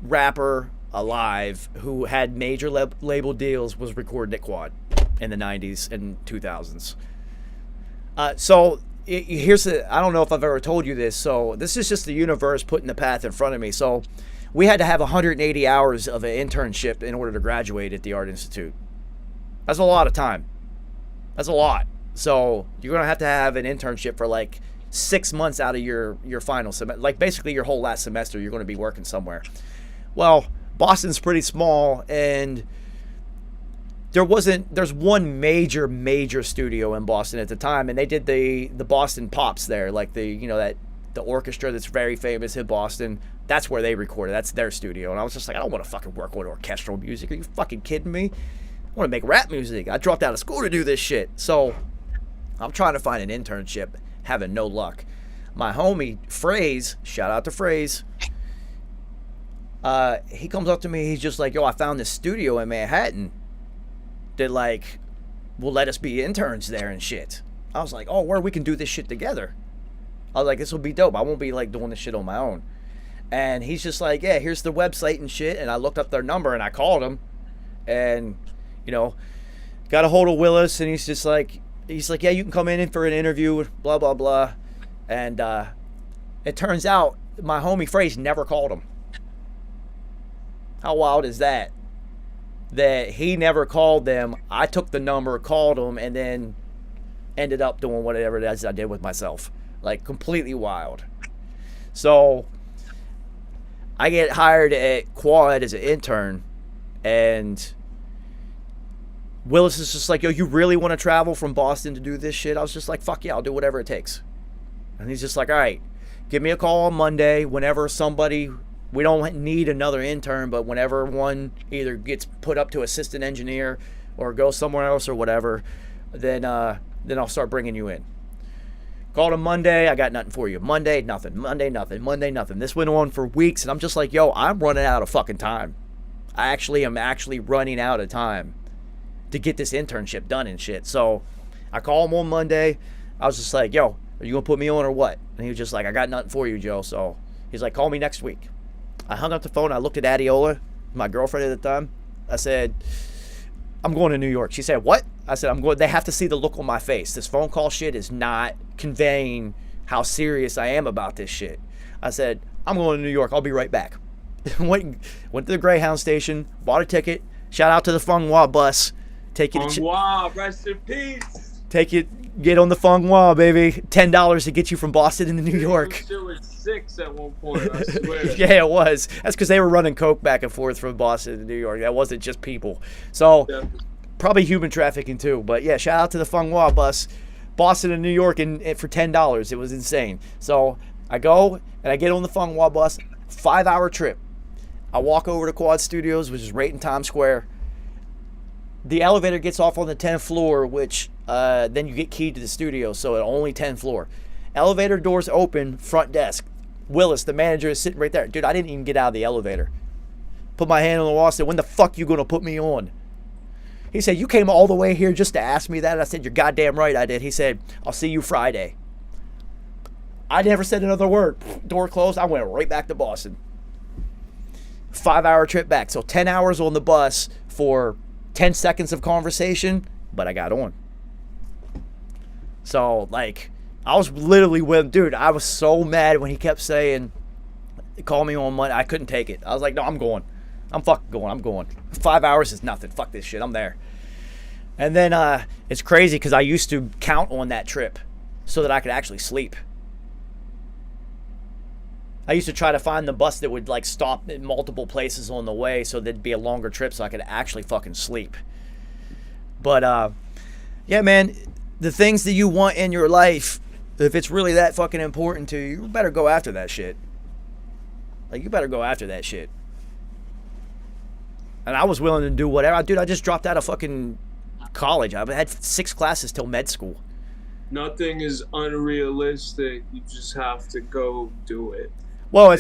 rapper alive who had major label deals was recorded at Quad in the 90s and 2000s. So here's I don't know if I've ever told you this. So this is just the universe putting the path in front of me. So we had to have 180 hours of an internship in order to graduate at the Art Institute. That's a lot of time. That's a lot. So you're going to have an internship for like 6 months out of your final semester. Like, basically your whole last semester, you're going to be working somewhere. Well, Boston's pretty small, and there's one major studio in Boston at the time, and they did the Boston Pops there, like the, you know, that the orchestra that's very famous in Boston. That's where they recorded. That's their studio. And I was just like, I don't want to fucking work on orchestral music. Are you fucking kidding me? I want to make rap music. I dropped out of school to do this shit. So I'm trying to find an internship, having no luck. My homie, Phrase, shout out to Phrase, he comes up to me, he's just like, yo, I found this studio in Manhattan that, like, will let us be interns there and shit. I was like, oh, where we can do this shit together. I was like, this will be dope. I won't be, like, doing this shit on my own. And he's just like, yeah, here's the website and shit. And I looked up their number and I called him. And, you know, got a hold of Willis, and he's like, yeah, you can come in for an interview, blah, blah, blah. And it turns out my homie Phrase never called him. How wild is that? That he never called them. I took the number, called him, and then ended up doing whatever it is I did with myself. Like, completely wild. So I get hired at Quad as an intern, and Willis is just like, yo, you really want to travel from Boston to do this shit? I was just like, fuck yeah, I'll do whatever it takes. And he's just like, all right, give me a call on Monday whenever somebody, we don't need another intern, but whenever one either gets put up to assistant engineer or goes somewhere else or whatever, then I'll start bringing you in. Called him Monday, I got nothing for you. Monday, nothing. Monday, nothing. Monday, nothing. This went on for weeks, and I'm just like, yo, I'm running out of fucking time. I am actually running out of time to get this internship done and shit. So I call him on Monday. I was just like, yo, are you going to put me on or what? And he was just like, I got nothing for you, Joe. So he's like, call me next week. I hung up the phone. I looked at Adiola, my girlfriend at the time. I said, I'm going to New York. She said, what? I said, I'm going. They have to see the look on my face. This phone call shit is not conveying how serious I am about this shit. I said, I'm going to New York. I'll be right back. went to the Greyhound station, bought a ticket. Shout out to the Fung Hua bus. Take it. Fung Hua, rest in peace. Take it. Get on the Fung Hua, baby. $10 to get you from Boston into New York. It was 6 at one point, I swear. Yeah, it was. That's because they were running coke back and forth from Boston to New York. That wasn't just people. So, probably human trafficking too. But yeah, shout out to the Fung Hua bus. Boston and New York and for $10. It was insane. So, I go and I get on the Fung Hua bus. 5-hour trip. I walk over to Quad Studios, which is right in Times Square. The elevator gets off on the 10th floor, which then you get keyed to the studio, so at only 10th floor. Elevator doors open, front desk. Willis, the manager, is sitting right there. Dude, I didn't even get out of the elevator. Put my hand on the wall, said, when the fuck you gonna put me on? He said, you came all the way here just to ask me that? I said, you're goddamn right I did. He said, I'll see you Friday. I never said another word. Door closed, I went right back to Boston. 5-hour trip back. So 10 hours on the bus for 10 seconds of conversation, but I got on. So, like, I was literally with, dude, I was so mad when he kept saying, call me on Monday. I couldn't take it. I was like, no, I'm going. I'm fucking going. I'm going. 5 hours is nothing. Fuck this shit. I'm there. And then it's crazy because I used to count on that trip so that I could actually sleep. I used to try to find the bus that would, like, stop in multiple places on the way so there'd be a longer trip so I could actually fucking sleep. But, yeah, man, the things that you want in your life, if it's really that fucking important to you, you better go after that shit. Like, you better go after that shit. And I was willing to do whatever. Dude, I just dropped out of fucking college. I had 6 classes till med school. Nothing is unrealistic. You just have to go do it. Well,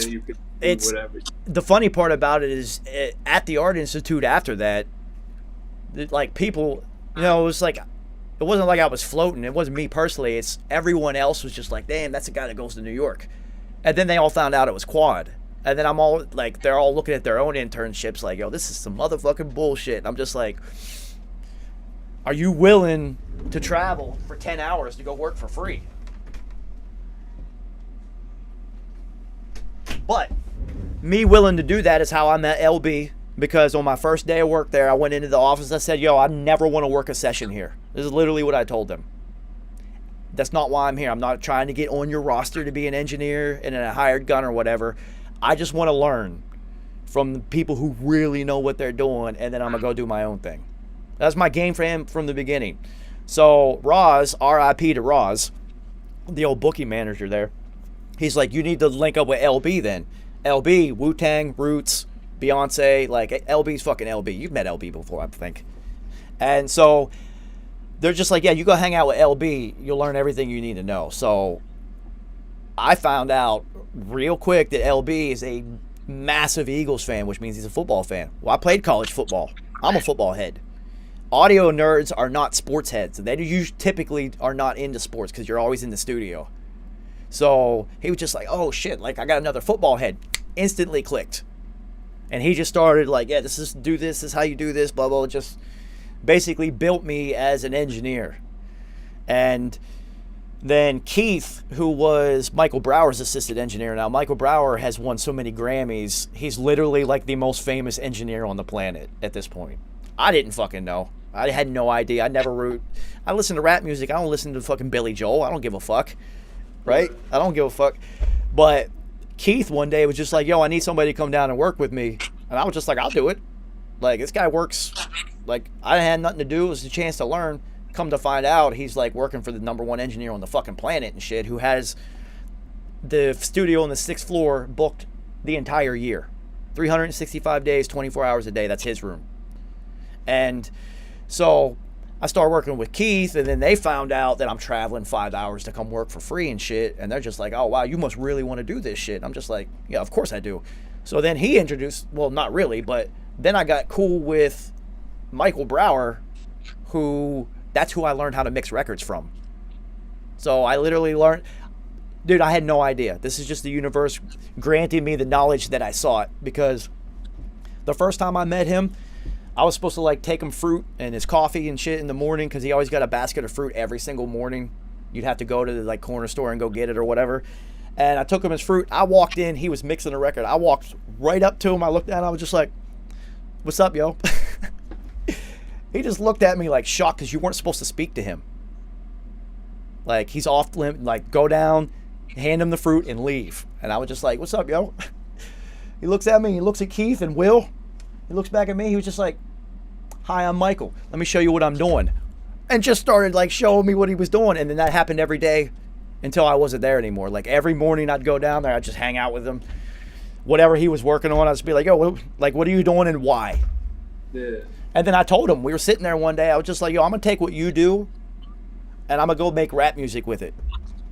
it's whatever. The funny part about it is at the Art Institute after that, like, people, you know, it was like, it wasn't like I was floating. It wasn't me personally. It's everyone else was just like, damn, that's the guy that goes to New York. And then they all found out it was Quad. And then I'm all like, they're all looking at their own internships like, yo, this is some motherfucking bullshit. And I'm just like, are you willing to travel for 10 hours to go work for free? But me willing to do that is how I met LB, because on my first day of work there, I went into the office. I said, yo, I never want to work a session here. This is literally what I told them. That's not why I'm here. I'm not trying to get on your roster to be an engineer and a hired gun or whatever. I just want to learn from the people who really know what they're doing, and then I'm going to go do my own thing. That's my game for him from the beginning. So Roz, RIP to Roz, the old booking manager there, He's like, you need to link up with LB then. LB, Wu-Tang, Roots, Beyonce, like LB's fucking LB. You've met LB before, I think. And so they're just like, yeah, you go hang out with LB, you'll learn everything you need to know. So I found out real quick that LB is a massive Eagles fan, which means he's a football fan. Well, I played college football. I'm a football head. Audio nerds are not sports heads. They typically are not into sports because you're always in the studio. So he was just like, oh shit, like I got another football head. Instantly clicked. And he just started like, yeah, this is how you do this, blah, blah, just basically built me as an engineer. And then Keith, who was Michael Brower's assistant engineer. Now, Michael Brower has won so many Grammys. He's literally like the most famous engineer on the planet at this point. I didn't fucking know. I had no idea. I listen to rap music. I don't listen to fucking Billy Joel. I don't give a fuck. Right? I don't give a fuck. But Keith one day was just like, yo, I need somebody to come down and work with me. And I was just like, I'll do it. Like, this guy works, like, I had nothing to do. It was a chance to learn. Come to find out, he's like working for the #1 engineer on the fucking planet and shit, who has the studio on the 6th floor booked the entire year. 365 days, 24 hours a day. That's his room. And so I started working with Keith, and then they found out that I'm traveling 5 hours to come work for free and shit. And they're just like, oh, wow, you must really want to do this shit. And I'm just like, yeah, of course I do. So then he introduced, well, not really, but then I got cool with Michael Brower, that's who I learned how to mix records from. So I literally learned, dude, I had no idea. This is just the universe granting me the knowledge that I sought, because the first time I met him, I was supposed to like take him fruit and his coffee and shit in the morning, because he always got a basket of fruit every single morning. You'd have to go to the like corner store and go get it or whatever. And I took him his fruit. I walked in, he was mixing a record. I walked right up to him. I looked at him, I was just like, what's up, yo? He just looked at me like shocked, because you weren't supposed to speak to him. Like, he's off limit, like, go down, hand him the fruit, and leave. And I was just like, what's up, yo? He looks at me, he looks at Keith and Will. He looks back at me, he was just like, hi, I'm Michael. Let me show you what I'm doing. And just started, like, showing me what he was doing. And then that happened every day until I wasn't there anymore. Like, every morning I'd go down there, I'd just hang out with him. Whatever he was working on, I'd just be like, yo, what are you doing and why? Yeah. And then I told him, we were sitting there one day, I was just like, yo, I'm going to take what you do, and I'm going to go make rap music with it.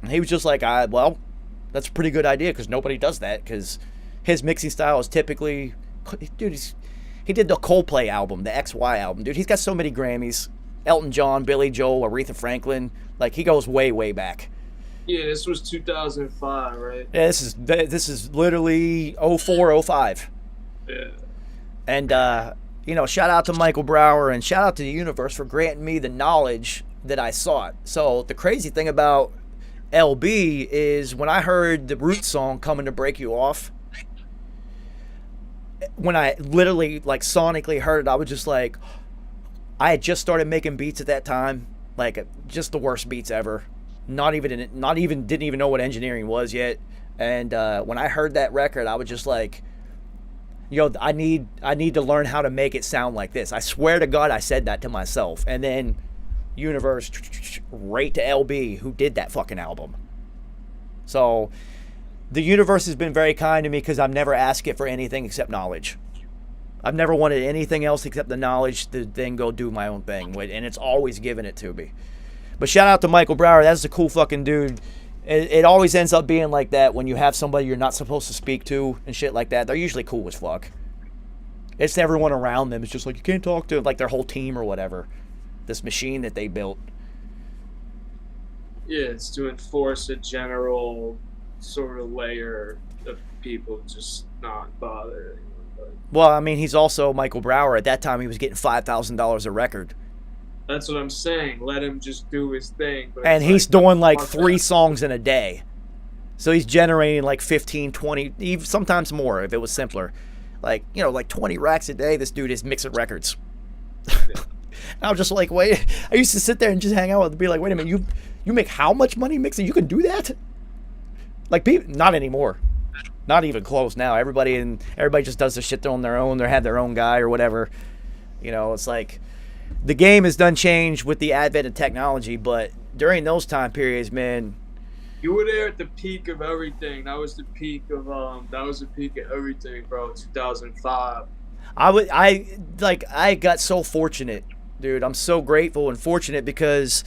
And he was just like, well, that's a pretty good idea, because nobody does that, because his mixing style is typically, dude, he did the Coldplay album, the XY album. Dude, he's got so many Grammys. Elton John, Billy Joel, Aretha Franklin. Like, he goes way, way back. Yeah, this was 2005, right? Yeah, this is literally 04, 05. Yeah. And, you know, shout out to Michael Brower and shout out to the universe for granting me the knowledge that I sought. So the crazy thing about LB is when I heard the Roots song, Coming to Break You Off, when I literally like sonically heard it, I was just like, I had just started making beats at that time, like just the worst beats ever. Didn't even know what engineering was yet. And when I heard that record, I was just like, yo, I need to learn how to make it sound like this. I swear to God, I said that to myself. And then universe, right to LB, who did that fucking album. So the universe has been very kind to me, because I've never asked it for anything except knowledge. I've never wanted anything else except the knowledge to then go do my own thing. And it's always given it to me. But shout out to Michael Brower. That's a cool fucking dude. It always ends up being like that when you have somebody you're not supposed to speak to and shit like that. They're usually cool as fuck. It's everyone around them. It's just like, you can't talk to like their whole team or whatever. This machine that they built. Yeah, it's to enforce a general sort of layer of people just not bother anyone. Well, I mean, he's also Michael Brower. At that time, he was getting $5,000 a record. That's what I'm saying. Let him just do his thing. But and he's doing like 3 songs in a day. So he's generating like 15, 20, even sometimes more if it was simpler. Like, you know, like 20 racks a day, this dude is mixing records. Yeah. And I'm just like, wait. I used to sit there and just hang out with and be like, wait a minute, you make how much money mixing? You can do that? Like, people, not anymore. Not even close now. Everybody just does the shit on their own. They have their own guy or whatever. You know, it's like, the game has done change with the advent of technology, but during those time periods, man, You were there at the peak of everything. That was the peak of everything, bro. 2005. I got so fortunate, dude. I'm so grateful and fortunate because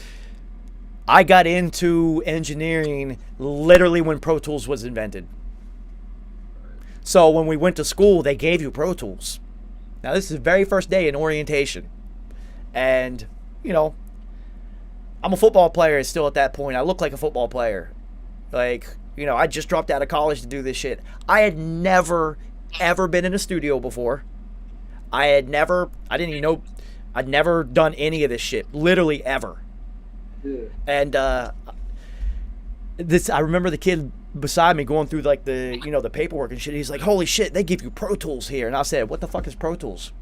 I got into engineering literally when Pro Tools was invented. So when we went to school, they gave you Pro Tools. Now this is the very first day in orientation. And, you know, I'm a football player still at that point. I look like a football player. Like, you know, I just dropped out of college to do this shit. I had never, ever been in a studio before. I'd never done any of this shit. Literally ever. Yeah. And I remember the kid beside me going through like the paperwork and shit. He's like, holy shit, they give you Pro Tools here. And I said, what the fuck is Pro Tools?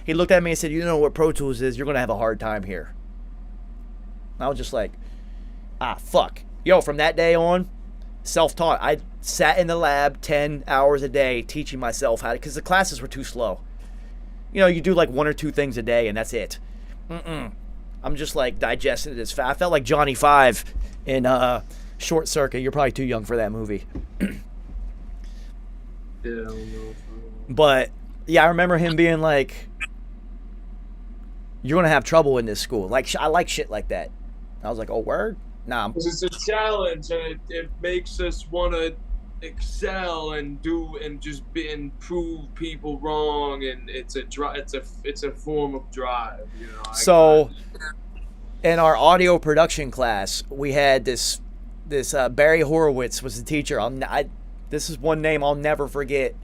He looked at me and said, you know what Pro Tools is? You're going to have a hard time here. And I was just like, fuck. Yo, from that day on, self-taught. I sat in the lab 10 hours a day teaching myself how to, because the classes were too slow. You know, you do like one or two things a day and that's it. I'm just like digesting it as fast. I felt like Johnny Five in Short Circuit. You're probably too young for that movie. Yeah, I don't know. But yeah, I remember him being like, you're going to have trouble in this school. Like, I like shit like that. I was like, oh, word? Nah. Because it's a challenge, and it makes us want to excel and do and just and prove people wrong, and it's a form of drive, you know. So in our audio production class, we had this Barry Horowitz was the teacher. This is one name I'll never forget.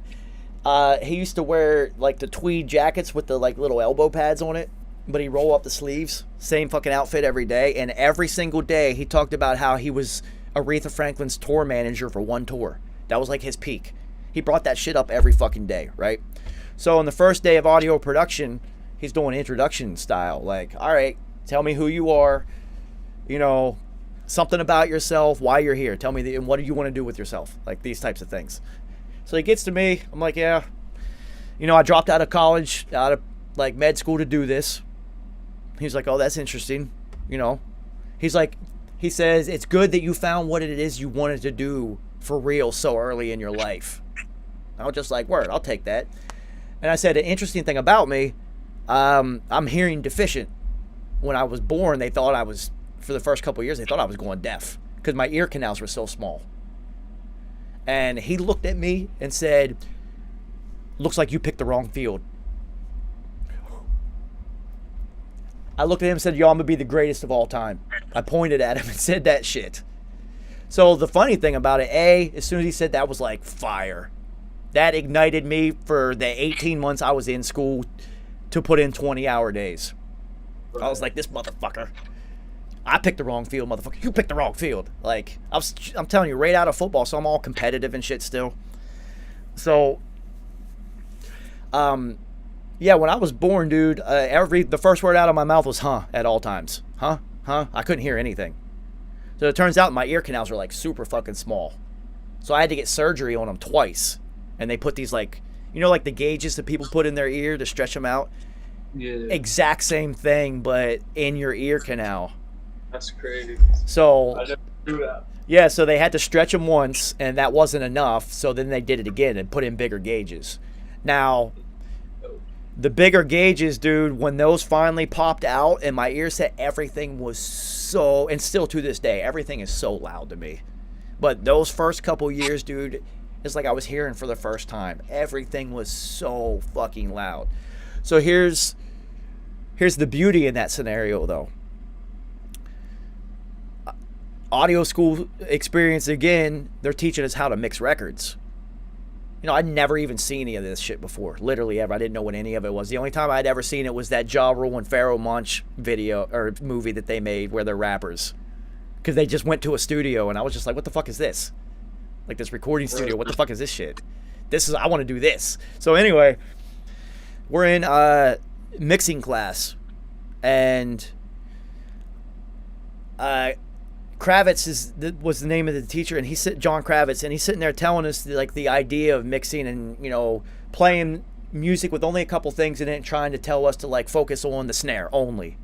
He used to wear like the tweed jackets with the like little elbow pads on it, but he roll up the sleeves. Same fucking outfit every day, and every single day he talked about how he was Aretha Franklin's tour manager for one tour. That was like his peak. He brought that shit up every fucking day, right? So on the first day of audio production, he's doing introduction style. Like, all right, tell me who you are, you know, something about yourself, why you're here. Tell me and what do you want to do with yourself? Like these types of things. So he gets to me. I'm like, yeah, you know, I dropped out of college, out of like med school to do this. He's like, oh, that's interesting. You know, he says, it's good that you found what it is you wanted to do for real so early in your life. I was just like, word, I'll take that. And I said, an interesting thing about me, I'm hearing deficient. When I was born, they thought I was, for the first couple of years, they thought I was going deaf because my ear canals were so small. And he looked at me and said, looks like you picked the wrong field. I looked at him and said, yo, I'm going to be the greatest of all time. I pointed at him and said that shit. So the funny thing about it, as soon as he said that was like fire. That ignited me for the 18 months I was in school to put in 20-hour days. I was like, this motherfucker. I picked the wrong field, motherfucker. You picked the wrong field. Like, I'm telling you, right out of football, so I'm all competitive and shit still. So, yeah, when I was born, dude, the first word out of my mouth was huh at all times. Huh? I couldn't hear anything. So it turns out my ear canals were like super fucking small. So I had to get surgery on them twice. And they put these like, you know, like the gauges that people put in their ear to stretch them out? Yeah. Exact same thing, but in your ear canal. That's crazy. So, I never do that. yeah, so they had to stretch them once, and that wasn't enough. So then they did it again and put in bigger gauges. Now, the bigger gauges, dude, when those finally popped out and my ear set, everything was so, and still to this day, everything is so loud to me. But those first couple years, dude, it's like I was hearing for the first time. Everything was so fucking loud. So here's the beauty in that scenario, though. Audio school experience again, they're teaching us how to mix records. You know, I'd never even seen any of this shit before. Literally ever. I didn't know what any of it was. The only time I'd ever seen it was that Ja Rule and Pharoah Monch video or movie that they made where they're rappers. Because they just went to a studio and I was just like, what the fuck is this? Like this recording studio, what the fuck is this shit? I want to do this. So anyway, we're in mixing class and Kravitz was the name of the teacher, and John Kravitz, and he's sitting there telling us like the idea of mixing and, you know, playing music with only a couple things in it and trying to tell us to like focus on the snare only.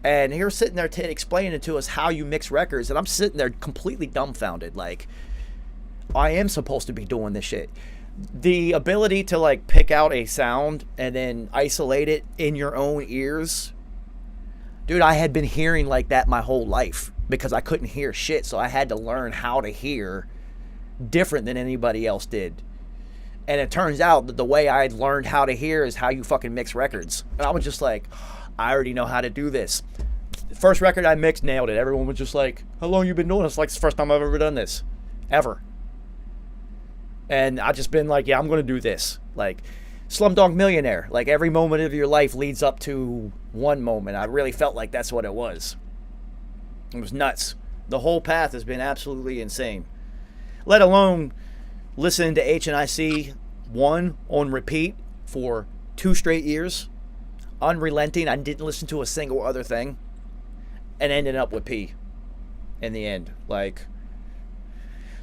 And he was sitting there explaining to us how you mix records, and I'm sitting there completely dumbfounded. Like, I am supposed to be doing this shit. The ability to like pick out a sound and then isolate it in your own ears. Dude, I had been hearing like that my whole life because I couldn't hear shit, so I had to learn how to hear different than anybody else did. And it turns out that the way I had learned how to hear is how you fucking mix records. And I was just like, I already know how to do this. First record I mixed, nailed it. Everyone was just like, how long you been doing this? Like, it's the first time I've ever done this. Ever. And I just been like, yeah, I'm going to do this. Like, Slumdog Millionaire. Like, every moment of your life leads up to one moment. I really felt like that's what it was. It was nuts. The whole path has been absolutely insane. Let alone listening to HNIC 1 on repeat for 2 straight years. Unrelenting. I didn't listen to a single other thing. And ended up with P in the end. Like,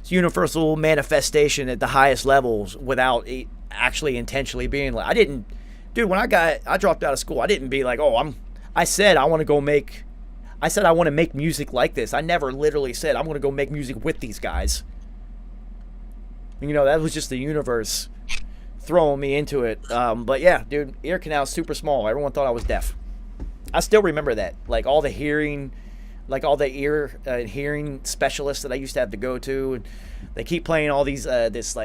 it's universal manifestation at the highest levels without actually intentionally being like, dude, when I dropped out of school, I didn't be like, I said I want to make music like this. I never literally said I'm going to go make music with these guys. You know, that was just the universe throwing me into it. But yeah, dude, ear canal is super small. Everyone thought I was deaf. I still remember that. Like all the hearing, like all the ear hearing specialists that I used to have to go to, and they keep playing all these this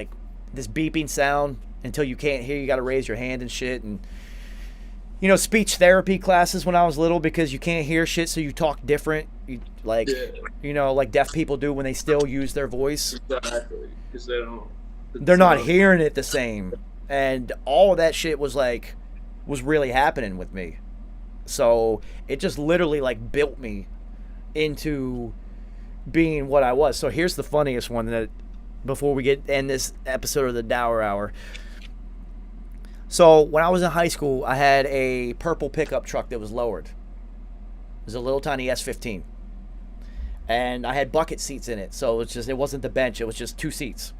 beeping sound until you can't hear. You got to raise your hand and shit. And you know, speech therapy classes when I was little because you can't hear shit, so you talk different. You know, like deaf people do when they still use their voice. Exactly, because they're not hearing it the same, and all of that shit was really happening with me. So it just literally like built me into being what I was. So here's the funniest one that before we end this episode of the Dour Hour. So when I was in high school, I had a purple pickup truck that was lowered. It was a little tiny S15. And I had bucket seats in it. So it wasn't the bench, it was just 2 seats.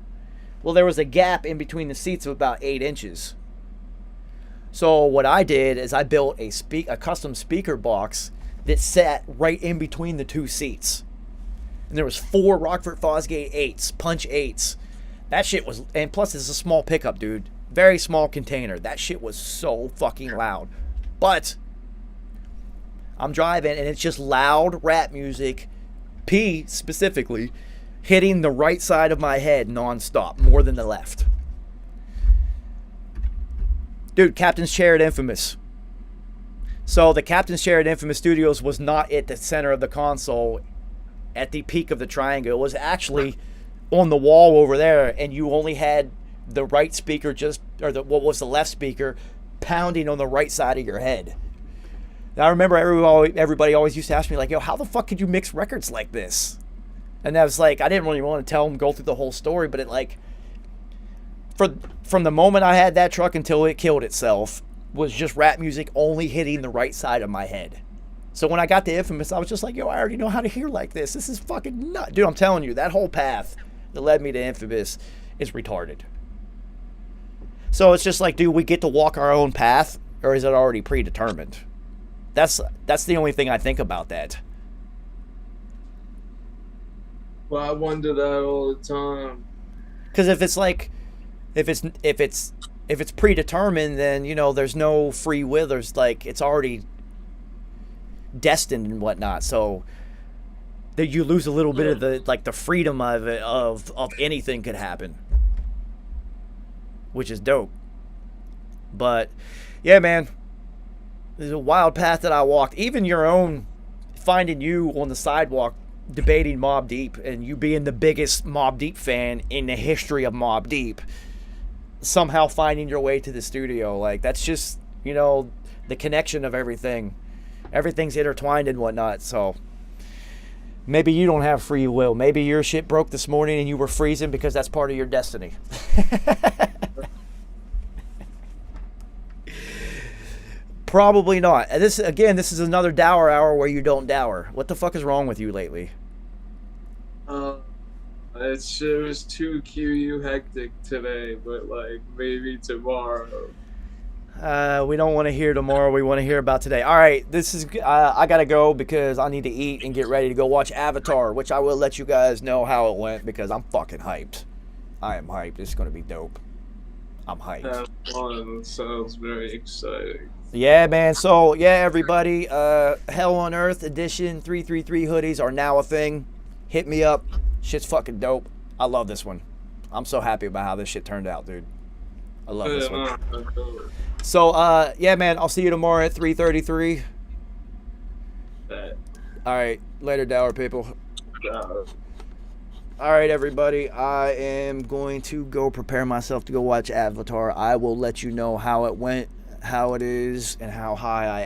Well, there was a gap in between the seats of about 8 inches. So what I did is I built a custom speaker box that sat right in between the 2 seats. And there was 4 Rockford Fosgate 8s, punch 8s. That shit was, and plus it's a small pickup, dude. Very small container. That shit was so fucking loud. But I'm driving and it's just loud rap music, P specifically, hitting the right side of my head nonstop, more than the left. Dude, Captain's Chair at Infamous. So the Captain's Chair at Infamous Studios was not at the center of the console at the peak of the triangle. It was actually on the wall over there, and you only had the right speaker what was the left speaker pounding on the right side of your head. Now I remember everybody always used to ask me like, yo, how the fuck could you mix records like this? And that was like, I didn't really want to go through the whole story, but it like, from the moment I had that truck until it killed itself was just rap music only hitting the right side of my head. So when I got to Infamous, I was just like, yo, I already know how to hear like this. This is fucking nuts. Dude, I'm telling you, that whole path that led me to Infamous is retarded. So it's just like, do we get to walk our own path, or is it already predetermined? That's the only thing I think about that. Well, I wonder that all the time. Because if it's predetermined, then you know there's no free will. There's like it's already destined and whatnot. So that you lose a little bit of the freedom of it, of anything could happen, which is dope. But yeah, man, there's a wild path that I walked. Even your own finding you on the sidewalk debating Mobb Deep and you being the biggest Mobb Deep fan in the history of Mobb Deep, somehow finding your way to the studio, like that's just, you know, the connection of everything. Everything's intertwined and whatnot. So maybe you don't have free will. Maybe your shit broke this morning and you were freezing because that's part of your destiny. Probably not. This is another Dour Hour where you don't dour. What the fuck is wrong with you lately? It was too QU hectic today, but like maybe tomorrow. We don't want to hear tomorrow. We want to hear about today. All right, this is. I gotta go because I need to eat and get ready to go watch Avatar, which I will let you guys know how it went because I'm fucking hyped. I am hyped. It's gonna be dope. I'm hyped. That one sounds very exciting. Yeah, man. So yeah, everybody. Hell on Earth edition 333 hoodies are now a thing. Hit me up. Shit's fucking dope. I love this one. I'm so happy about how this shit turned out, dude. I love this one. So, yeah, man, I'll see you tomorrow at 3:33. All right, later, Dour people. All right, everybody, I am going to go prepare myself to go watch Avatar. I will let you know how it went, how it is, and how high I